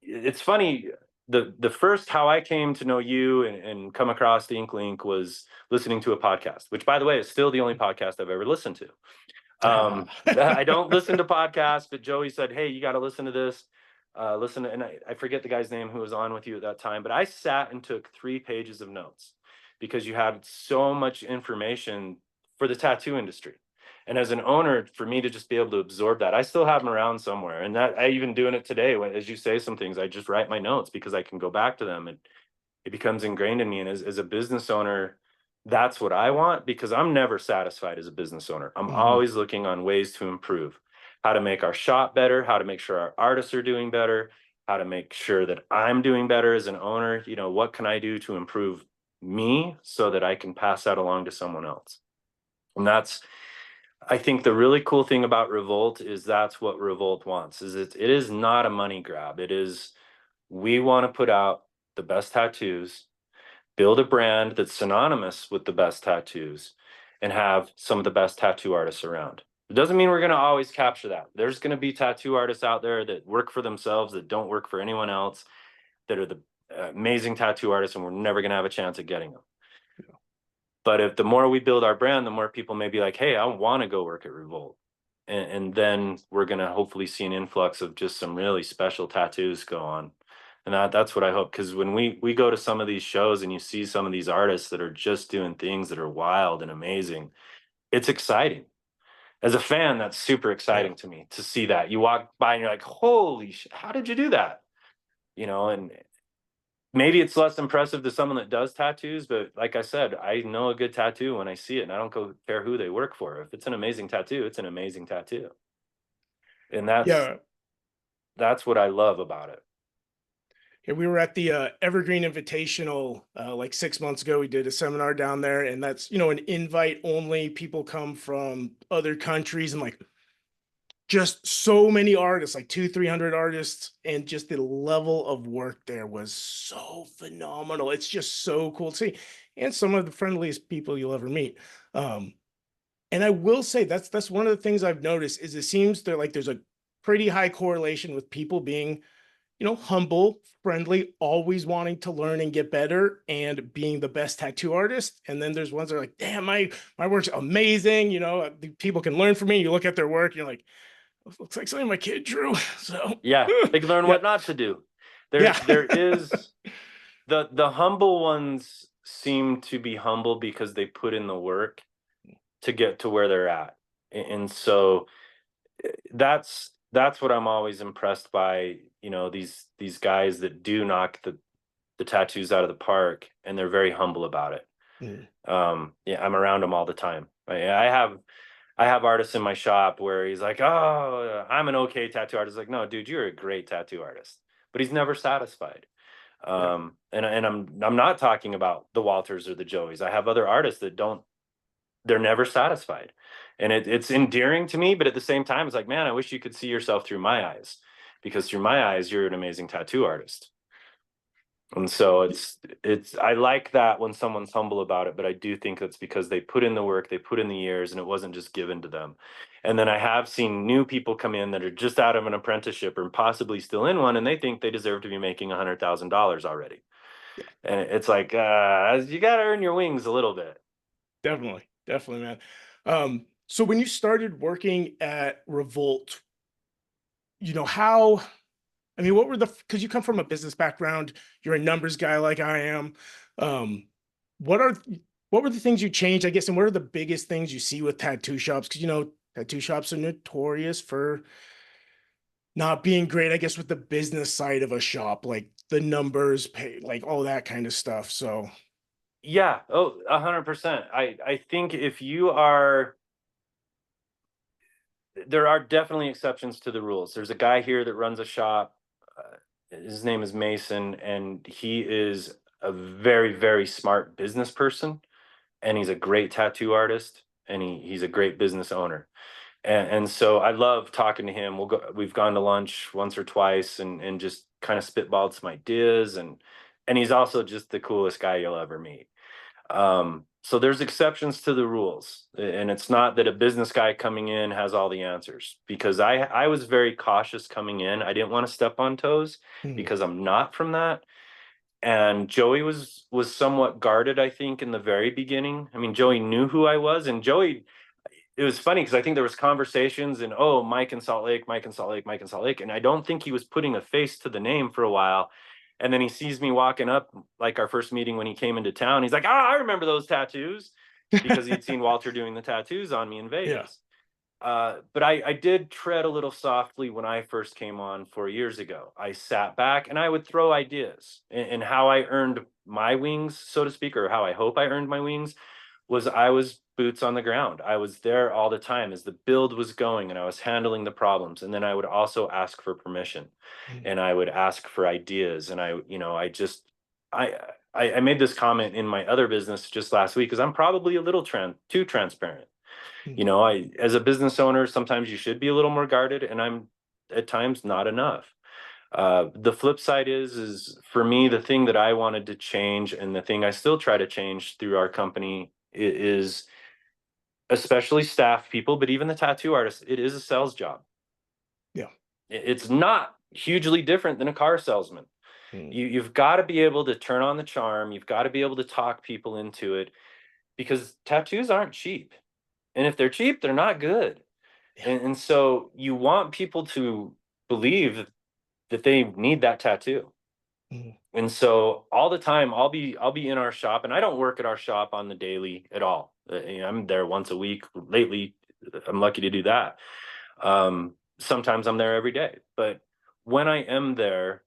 it's funny. The first how I came to know you and come across the Ink Link was listening to a podcast, which by the way is still the only podcast I've ever listened to. Ah. I don't listen to podcasts, but Joey said, "Hey, you got to listen to this." Listen to, and I forget the guy's name who was on with you at that time, but I sat and took 3 pages of notes because you had so much information for the tattoo industry. And as an owner, for me to just be able to absorb that, I still have them around somewhere. And that I even doing it today, as you say some things, I just write my notes because I can go back to them and it becomes ingrained in me. And as a business owner, that's what I want because I'm never satisfied as a business owner. I'm Mhm. always looking on ways to improve, how to make our shop better, how to make sure our artists are doing better, how to make sure that I'm doing better as an owner. What can I do to improve me so that I can pass that along to someone else? And I think the really cool thing about Revolt is that's what Revolt wants is it is not a money grab. It is, we want to put out the best tattoos, build a brand that's synonymous with the best tattoos, and have some of the best tattoo artists around. It doesn't mean we're going to always capture that. There's going to be tattoo artists out there that work for themselves, that don't work for anyone else, that are the amazing tattoo artists, and we're never going to have a chance at getting them. But if the more we build our brand, the more people may be like, hey, I want to go work at Revolt. And then we're going to hopefully see an influx of just some really special tattoos go on. And that's what I hope. Because when we go to some of these shows and you see some of these artists that are just doing things that are wild and amazing, it's exciting. As a fan, that's super Yeah. exciting to me to see that. You walk by and you're like, holy shit, how did you do that? And maybe it's less impressive to someone that does tattoos, but like I said, I know a good tattoo when I see it, and I don't care who they work for. If it's an amazing tattoo, it's an amazing tattoo, and that's Yeah. that's what I love about it. Yeah, we were at the Evergreen Invitational like 6 months ago. We did a seminar down there, and that's an invite only. People come from other countries, and like just so many artists, like 300 artists, and just the level of work there was so phenomenal. It's just so cool to see, and some of the friendliest people you'll ever meet. Um, and I will say that's one of the things I've noticed is it seems that like there's a pretty high correlation with people being humble, friendly, always wanting to learn and get better and being the best tattoo artist. And then there's ones that are like, damn, my work's amazing. The people can learn from me. You look at their work, and you're like, looks like something my kid drew. So Yeah, they can learn yeah, what not to do. yeah, There is the humble ones seem to be humble because they put in the work to get to where they're at. And so that's what I'm always impressed by, these guys that do knock the tattoos out of the park, and they're very humble about it. mm, Yeah, I'm around them all the time. I have artists in my shop where he's like, "Oh, I'm an okay tattoo artist." Like, no, dude, you're a great tattoo artist, but he's never satisfied. yeah, And I'm not talking about the Walters or the Joeys. I have other artists that don't. They're never satisfied, and it's endearing to me. But at the same time, it's like, man, I wish you could see yourself through my eyes, because through my eyes, you're an amazing tattoo artist. And so it's I like that when someone's humble about it, but I do think that's because they put in the work, they put in the years, and it wasn't just given to them. And then I have seen new people come in that are just out of an apprenticeship or possibly still in one, and they think they deserve to be making $100,000 already. yeah, And it's like, you got to earn your wings a little bit. definitely, definitely, man. So when you started working at Revolt, how I mean, what were because you come from a business background, you're a numbers guy like I am. Um, what are what were the things you changed, I guess, and what are the biggest things you see with tattoo shops? Because tattoo shops are notorious for not being great, I guess, with the business side of a shop, like the numbers, pay, like all that kind of stuff. So Yeah. Oh, 100%. I think if you are, there are definitely exceptions to the rules. There's a guy here that runs a shop. His name is Mason, and he is a very, very smart business person, and he's a great tattoo artist, and he's a great business owner. And so I love talking to him. We've gone to lunch once or twice, and just kind of spitballed some ideas, and he's also just the coolest guy you'll ever meet. So there's exceptions to the rules, and it's not that a business guy coming in has all the answers, because I was very cautious coming in. I didn't want to step on toes mm, because I'm not from that. And Joey was somewhat guarded, I think, in the very beginning. I mean, Joey knew who I was, and Joey, it was funny because I think there was conversations and, oh, Mike in Salt Lake, Mike in Salt Lake, Mike in Salt Lake, and I don't think he was putting a face to the name for a while. And then he sees me walking up, like our first meeting when he came into town. He's like, "Ah, I remember those tattoos," because he'd seen Walter doing the tattoos on me in yeah, Vegas. But I did tread a little softly when I first came on 4 years ago. I sat back and I would throw ideas, and how I earned my wings, so to speak, or how I hope I earned my wings, was I was boots on the ground. I was there all the time as the build was going, and I was handling the problems. And then I would also ask for permission, mm, and I would ask for ideas. And I just, I made this comment in my other business just last week, because I'm probably a little too transparent. mm, As a business owner, sometimes you should be a little more guarded, and I'm at times not enough. The flip side is for me, the thing that I wanted to change, and the thing I still try to change through our company, is especially staff people, but even the tattoo artists, it is a sales job. yeah, It's not hugely different than a car salesman. mm, You've got to be able to turn on the charm. You've got to be able to talk people into it, because tattoos aren't cheap. And if they're cheap, they're not good. yeah, And so you want people to believe that they need that tattoo. mm, And so all the time I'll be in our shop, and I don't work at our shop on the daily at all. I'm there once a week. Lately, I'm lucky to do that. Sometimes I'm there every day, but when I am there,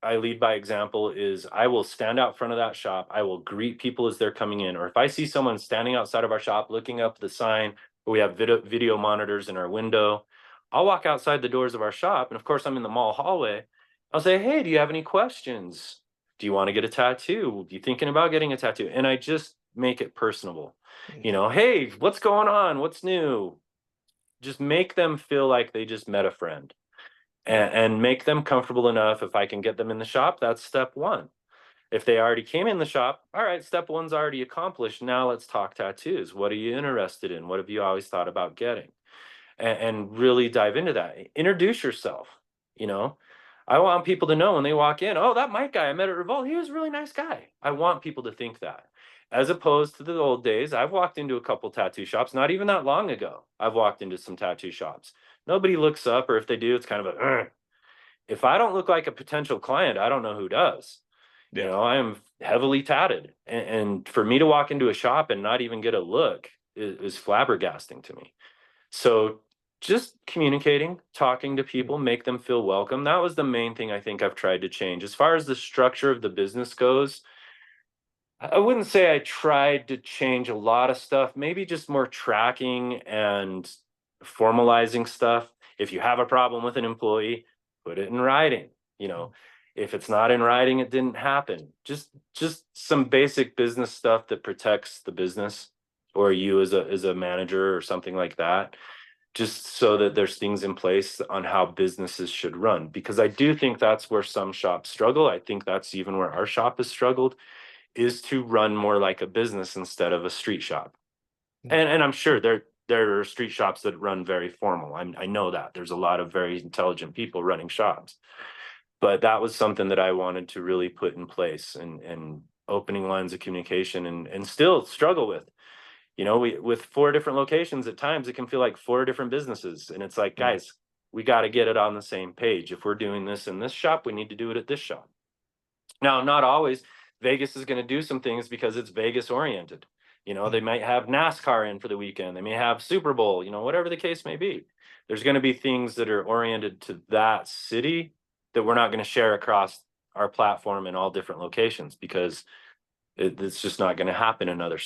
I lead by example. Is I will stand out front of that shop. I will greet people as they're coming in. Or if I see someone standing outside of our shop looking up the sign where we have video monitors in our window, I'll walk outside the doors of our shop. And of course, I'm in the mall hallway. I'll say, hey, do you have any questions? Do you want to get a tattoo? You thinking about getting a tattoo? And I just make it personable. Mm, You know, hey, what's going on? What's new? Just make them feel like they just met a friend, yeah. and make them comfortable enough. If I can get them in the shop, that's step one. If they already came in the shop, all right, step one's already accomplished. Now let's talk tattoos. What are you interested in? What have you always thought about getting? And really dive into that. Introduce yourself. You know, I want people to know when they walk in, oh, that Mike guy I met at Revolt, he was a really nice guy. I want people to think that. As opposed to the old days, I've walked into a couple tattoo shops, not even that long ago. I've walked into some tattoo shops. Nobody looks up, or if they do, it's kind of a, "Ugh." If I don't look like a potential client, I don't know who does. You Yeah. know, I am heavily tatted. And for me to walk into a shop and not even get a look is flabbergasting to me. So just communicating, talking to Mm, people, make them feel welcome. That was the main thing I think I've tried to change. As far as the structure of the business goes, I wouldn't say I tried to change a lot of stuff, maybe just more tracking and formalizing stuff. If you have a problem with an employee, put it in writing. You mm, know, if it's not in writing, it didn't happen. Just some basic business stuff that protects the business, or you as a manager or something like that, just so that there's things in place on how businesses should run. Because I do think that's where some shops struggle. I think that's even where our shop has struggled, is to run more like a business instead of a street shop. mm. And I'm sure there are street shops that run very formal. I know that there's a lot of very intelligent people running shops, but that was something that I wanted to really put in place, and opening lines of communication, and still struggle with. You know, we with four different locations, at times it can feel like four different businesses, and it's like, Yeah. guys, we got to get it on the same page. If we're doing this in this shop, we need to do it at this shop. Now, not always. Vegas is going to do some things because it's Vegas oriented. You know, they Mm, might have NASCAR in for the weekend. They may have Super Bowl, you know, whatever the case may be. There's going to be things that are oriented to that city that we're not going to share across our platform in all different locations, because it's just not going to happen in other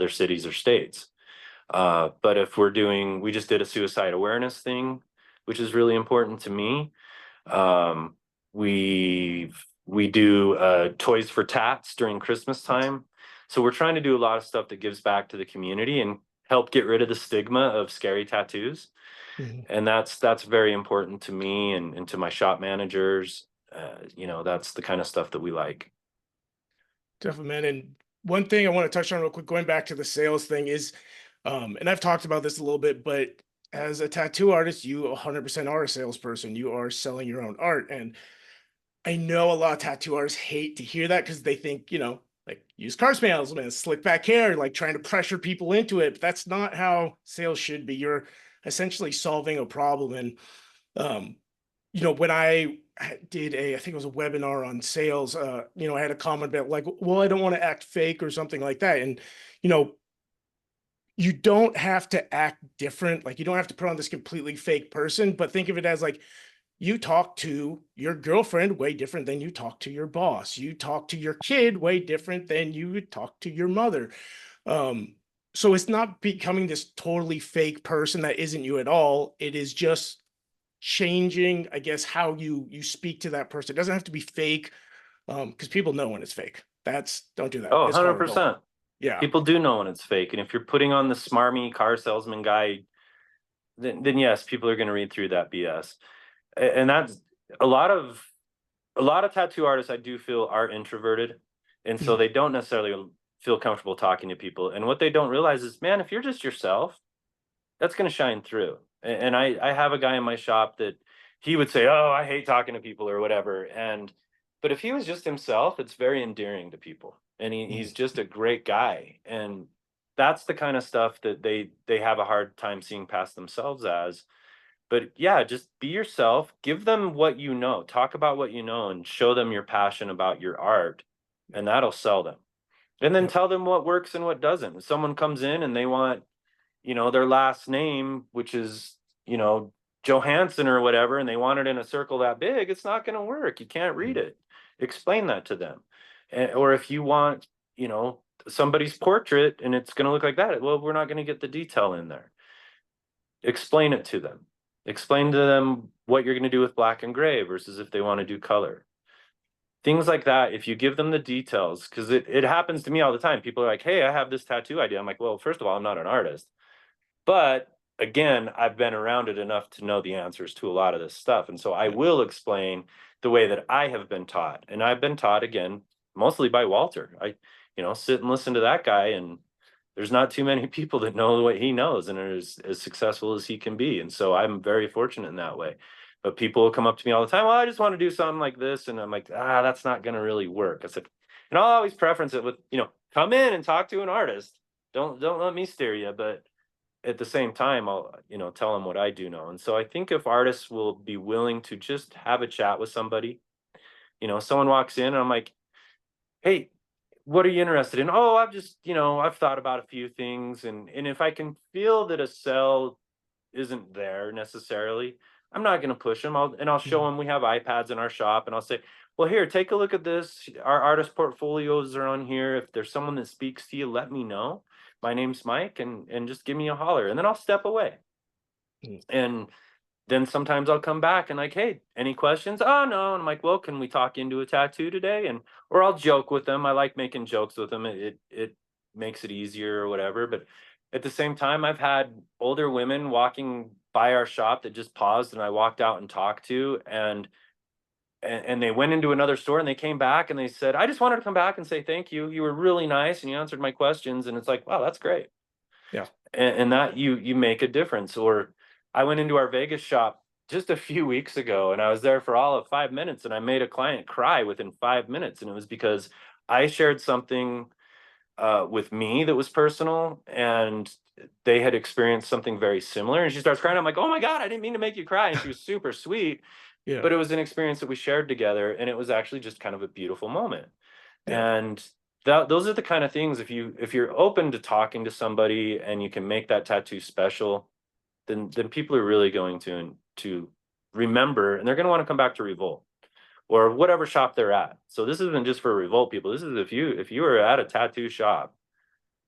cities or states. But if we're doing, we just did a suicide awareness thing, which is really important to me. Um, we do toys for tats during Christmas nice. time. So we're trying to do a lot of stuff that gives back to the community and help get rid of the stigma of scary tattoos. Mhm. And that's very important to me, and to my shop managers. You know, that's the kind of stuff that we like. Definitely, man. And one thing I want to touch on real quick, going back to the sales thing, is, and I've talked about this a little bit, but as a tattoo artist, you 100% are a salesperson. You are selling your own art. And I know a lot of tattoo artists hate to hear that because they think, like used car salesman, slick back hair, like trying to pressure people into it. But that's not how sales should be. You're essentially solving a problem. And um, when did I think it was a webinar on sales, I had a comment about like, well, I don't want to act fake or something like that. And, you know, you don't have to act different. Like you don't have to put on this completely fake person, but think of it as like you talk to your girlfriend way different than you talk to your boss. You talk to your kid way different than you would talk to your mother. Um, so it's not becoming this totally fake person that isn't you at all. It is just changing, I guess, how you speak to that person. It doesn't have to be fake, because people know when it's fake. Don't do that. Oh, It's horrible. 100%. Yeah. People do know when it's fake. And if you're putting on the smarmy car salesman guy, then yes, people are going to read through that BS. And that's a lot of a lot of tattoo artists, I do feel, are introverted, and so Mhm. they don't necessarily feel comfortable talking to people. And what they don't realize is, man, if you're just yourself, that's going to shine through. And I have a guy in my shop that he would say, oh, I hate talking to people or whatever. And but if he was just himself, it's very endearing to people, and he's Mhm. just a great guy. And that's the kind of stuff that they have a hard time seeing past themselves as. But yeah, just be yourself, give them what you know, talk about what you know, and show them your passion about your art, and that'll sell them. And then Yep. tell them what works and what doesn't. If someone comes in and they want, their last name, which is, Johansson or whatever, and they want it in a circle that big, it's not going to work. You can't read Mhm. it. Explain that to them. Or if you want, somebody's portrait and it's going to look like that, well, we're not going to get the detail in there. Explain it to them. Explain to them what you're going to do with black and gray versus if they want to do color. Things like that, if you give them the details, because it happens to me all the time. People are like, hey, I have this tattoo idea. I'm like, well, first of all, I'm not an artist. But again, I've been around it enough to know the answers to a lot of this stuff. And so I Yeah. will explain the way that I have been taught. And I've been taught, again, mostly by Walter. Sit and listen to that guy, and there's not too many people that know what he knows and are as successful as he can be. And so I'm very fortunate in that way. But people will come up to me all the time, well, I just want to do something like this. And I'm like, that's not going to really work. I said, and I'll always preference it with, come in and talk to an artist. Don't let me steer you. But at the same time, I'll, tell them what I do know. And so I think if artists will be willing to just have a chat with somebody, someone walks in and I'm like, hey, what are you interested in? Oh, I've just, I've thought about a few things. And if I can feel that a cell isn't there necessarily, I'm not going to push them. I'll show Mhm. them we have iPads in our shop, and I'll say, well, here, take a look at this. Our artist portfolios are on here. If there's someone that speaks to you, let me know. My name's Mike, and just give me a holler, and then I'll step away. Mhm. And then sometimes I'll come back and like, hey, any questions? Oh no. And I'm like, well, can we talk into a tattoo today? And or I'll joke with them. I like making jokes with them. It makes it easier or whatever. But at the same time, I've had older women walking by our shop that just paused and I walked out and talked to, and they went into another store and they came back and they said, I just wanted to come back and say thank you. You were really nice and you answered my questions. And it's like, wow, that's great. Yeah. And that you make a difference. Or I went into our Vegas shop just a few weeks ago and I was there for all of 5 minutes and I made a client cry within 5 minutes. And it was because I shared something with me that was personal, and they had experienced something very similar. And she starts crying. I'm like, oh my God, I didn't mean to make you cry. And she was super sweet, Yeah. but it was an experience that we shared together. And it was actually just kind of a beautiful moment. Yeah. And those are the kind of things, if you're open to talking to somebody and you can make that tattoo special, then people are really going to remember, and they're going to want to come back to Revolt or whatever shop they're at. So this isn't just for Revolt people. This is if you are at a tattoo shop,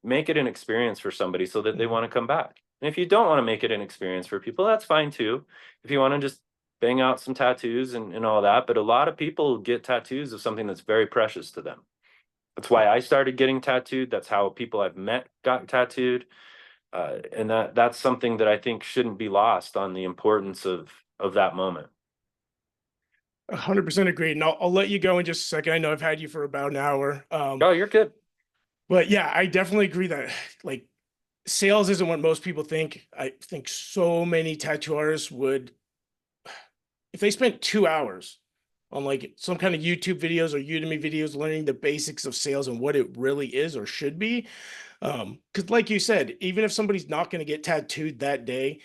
make it an experience for somebody so that they Mhm. want to come back. And if you don't want to make it an experience for people, that's fine too. If you want to just bang out some tattoos and all that. But a lot of people get tattoos of something that's very precious to them. That's why I started getting tattooed. That's how people I've met got tattooed. And that's something that I think shouldn't be lost on the importance of that moment. 100% agree. And I'll let you go in just a second. I know I've had you for about an hour. Oh, you're good. But yeah, I definitely agree that like sales isn't what most people think. I think so many tattoo artists would, if they spent 2 hours on like some kind of YouTube videos or Udemy videos learning the basics of sales and what it really is or should be. Because like you said, even if somebody's not going to get tattooed that day,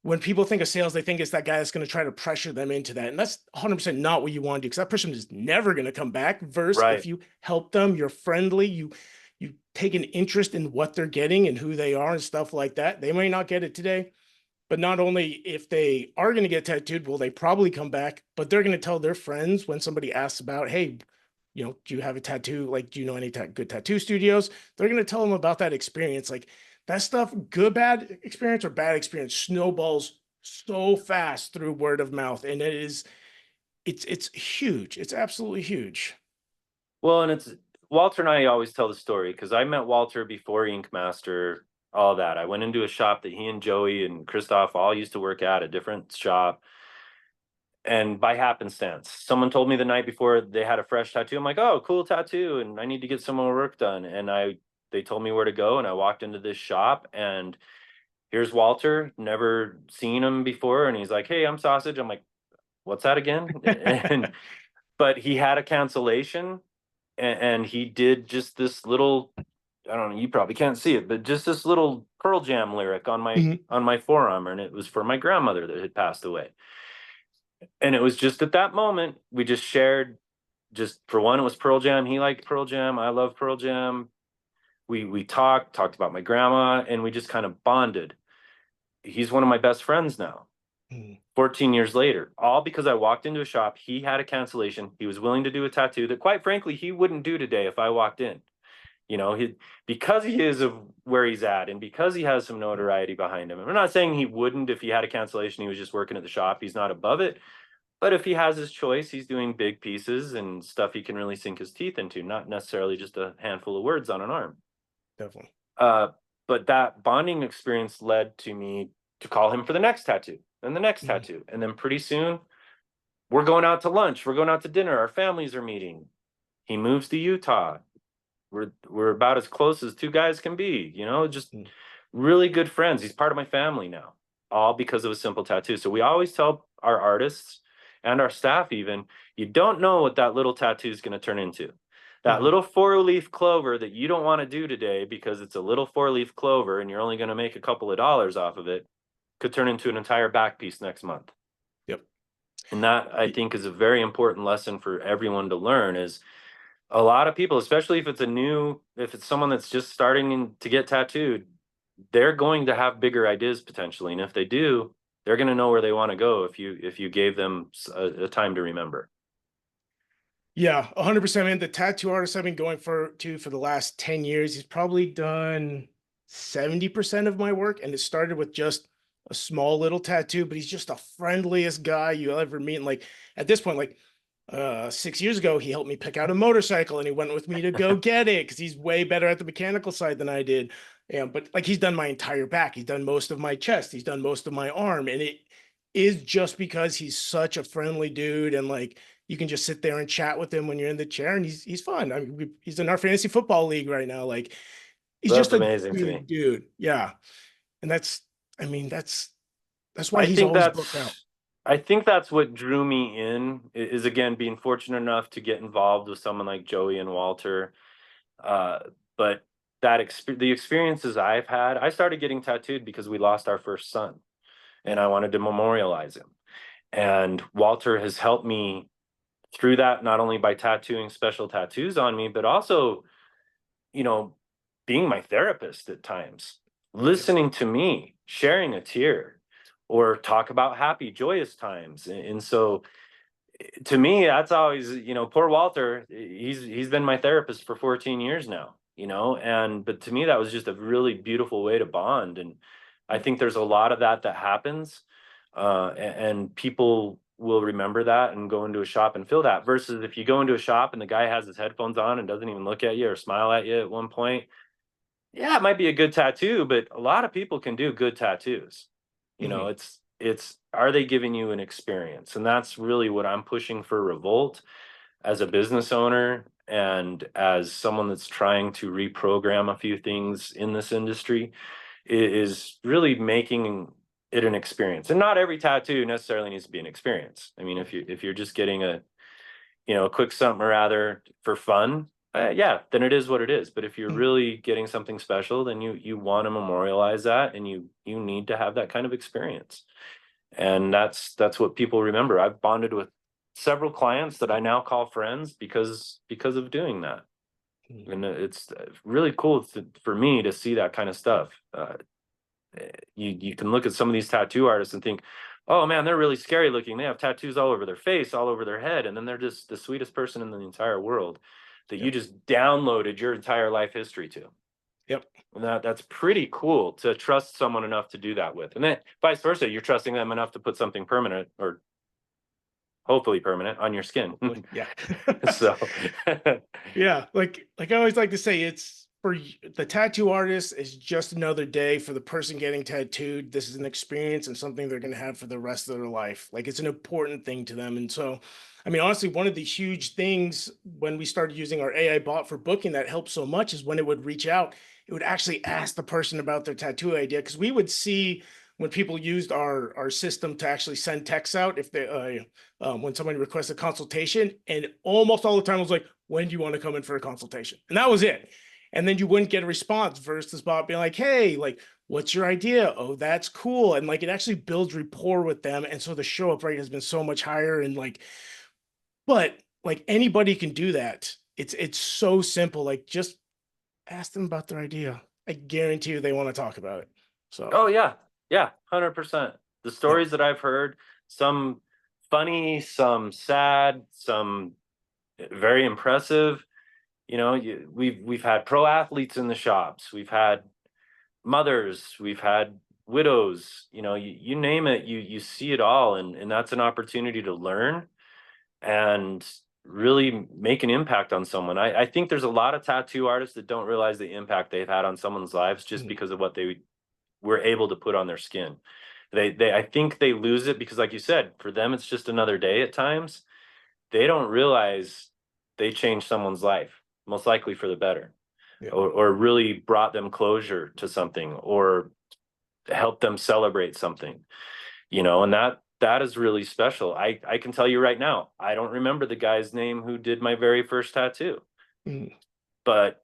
when people think of sales, they think it's that guy that's going to try to pressure them into that. And that's 100% not what you want to do, because that person is never going to come back. Versus if Right. you help them, you're friendly, you take an interest in what they're getting and who they are and stuff like that. They may not get it today, but not only if they are going to get tattooed, will they probably come back, but they're going to tell their friends when somebody asks about, hey, do you have a tattoo? Like, do you know any good tattoo studios? They're going to tell them about that experience. Like that stuff, good, bad experience or bad experience snowballs so fast through word of mouth. And it's huge. It's absolutely huge. Well, and it's Walter and I always tell the story because I met Walter before Ink Master, all that. I went into a shop that he and Joey and Christoph all used to work at, a different shop. And by happenstance, someone told me the night before they had a fresh tattoo. I'm like, oh, cool tattoo. And I need to get some more work done. And they told me where to go. And I walked into this shop and here's Walter, never seen him before. And he's like, hey, I'm Sausage. I'm like, what's that again? And, but he had a cancellation, and he did just this little, I don't know, you probably can't see it, but just this little Pearl Jam lyric on my Mhm. on my forearm, and it was for my grandmother that had passed away. And it was just at that moment we just shared, just for one, it was Pearl Jam. He liked Pearl Jam. I love Pearl Jam. We talked about my grandma, and we just kind of bonded. He's one of my best friends now. Mhm. 14 years later, all because I walked into a shop. He had a cancellation. He was willing to do a tattoo that, quite frankly, he wouldn't do today if I walked in. You know, because he is of where he's at, and because he has some notoriety behind him. I'm not saying he wouldn't if he had a cancellation, he was just working at the shop. He's not above it. But if he has his choice, he's doing big pieces and stuff he can really sink his teeth into, not necessarily just a handful of words on an arm. Definitely. Uh, but that bonding experience led to me to call him for the next tattoo and the next Mhm. tattoo. And then pretty soon we're going out to lunch, we're going out to dinner, our families are meeting. He moves to Utah. We're about as close as two guys can be, you know, just Mhm. really good friends. He's part of my family now, all because of a simple tattoo. So we always tell our artists and our staff even, you don't know what that little tattoo is going to turn into. That Mhm. little four-leaf clover that you don't want to do today because it's a little four-leaf clover and you're only going to make a couple of dollars off of it could turn into an entire back piece next month. Yep. And that I think is a very important lesson for everyone to learn is a lot of people, especially if it's someone that's just starting to get tattooed, they're going to have bigger ideas potentially. And if they do, they're going to know where they want to go if you gave them a time to remember. Yeah, 100%, man. The tattoo artist I've been going for the last 10 years, he's probably done 70% of my work. And it started with just a small little tattoo, but he's just the friendliest guy you ever meet. And like at this point, like 6 years ago, he helped me pick out a motorcycle and he went with me to go get it because he's way better at the mechanical side than I did. Yeah, but like he's done my entire back, he's done most of my chest, he's done most of my arm, and it is just because he's such a friendly dude and like you can just sit there and chat with him when you're in the chair and he's fun. I mean, he's in our fantasy football league right now. Like he's That's just a amazing to me. good dude. Yeah. And I mean, that's why I he's think always booked out. that's I think that's what drew me in is again being fortunate enough to get involved with someone like Joey and Walter. Uh, but the experiences I've had, I started getting tattooed because we lost our first son, and I wanted to memorialize him. And Walter has helped me through that, not only by tattooing special tattoos on me, but also, you know, being my therapist at times, Yes. listening to me, sharing a tear, or talk about happy, joyous times. And so to me, that's always, you know, poor Walter, he's been my therapist for 14 years now, you know, and but to me that was just a really beautiful way to bond. And I think there's a lot of that happens. And people will remember that and go into a shop and feel that versus if you go into a shop and the guy has his headphones on and doesn't even look at you or smile at you at one point, yeah, it might be a good tattoo, but a lot of people can do good tattoos. You know, Mhm. it's are they giving you an experience? And that's really what I'm pushing for Revolt as a business owner and as someone that's trying to reprogram a few things in this industry is really making it an experience. And not every tattoo necessarily needs to be an experience. I mean, if you're just getting a a quick something or rather for fun, yeah, then it is what it is. But if you're Mhm. really getting something special, then you want to memorialize that, and you need to have that kind of experience. And that's what people remember. I've bonded with several clients that I now call friends because of doing that. Mhm. And it's really cool for me to see that kind of stuff. You can look at some of these tattoo artists and think, oh man, they're really scary looking. They have tattoos all over their face, all over their head, and then they're just the sweetest person in the entire world that you Yep. just downloaded your entire life history to. Yep. And that's pretty cool to trust someone enough to do that with. And then vice versa, you're trusting them enough to put something permanent or hopefully permanent on your skin. Hopefully. Yeah. So Yeah, like I always like to say, it's for the tattoo artist is just another day. For the person getting tattooed, this is an experience and something they're going to have for the rest of their life. Like it's an important thing to them. And so, I mean, honestly, one of the huge things when we started using our AI bot for booking that helped so much is when it would reach out, it would actually ask the person about their tattoo idea because we would see when people used our system to actually send texts out if they when somebody requests a consultation, and almost all the time it was like, when do you want to come in for a consultation? And that was it. And then you wouldn't get a response versus Bob being like, hey, like, what's your idea? Oh, that's cool. And like, it actually builds rapport with them. And so the show up rate has been so much higher. And like, but like anybody can do that. It's so simple. Like, just ask them about their idea. I guarantee you they want to talk about it. So, oh yeah, yeah, 100%. The yeah. stories that I've heard, some funny, some sad, some very impressive. You know, we've had pro athletes in the shops, we've had mothers, we've had widows, you know, you name it, you see it all, and that's an opportunity to learn and really make an impact on someone. I think there's a lot of tattoo artists that don't realize the impact they've had on someone's lives just Mm, because of what they were able to put on their skin. I think they lose it because, like you said, for them it's just another day at times. They don't realize they changed someone's life, most likely for the better, yeah, or really brought them closure to something, or helped them celebrate something, you know, and that is really special. I can tell you right now, I don't remember the guy's name who did my very first tattoo, mm, but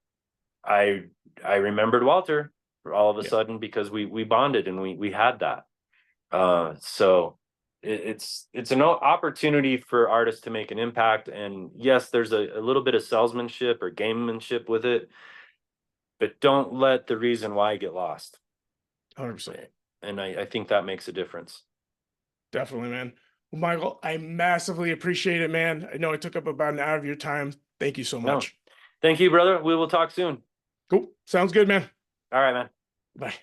I I remembered Walter all of a yeah, sudden because we bonded and we had that. So it's an opportunity for artists to make an impact. And yes, there's a little bit of salesmanship or gamemanship with it, but don't let the reason why get lost. 100%. And I think that makes a difference. Definitely, man. Well, Michael, I massively appreciate it, man. I know I took up about an hour of your time. Thank you so No, much. thank you, brother. We will talk soon. Cool. Sounds good, man. All right, man. Bye.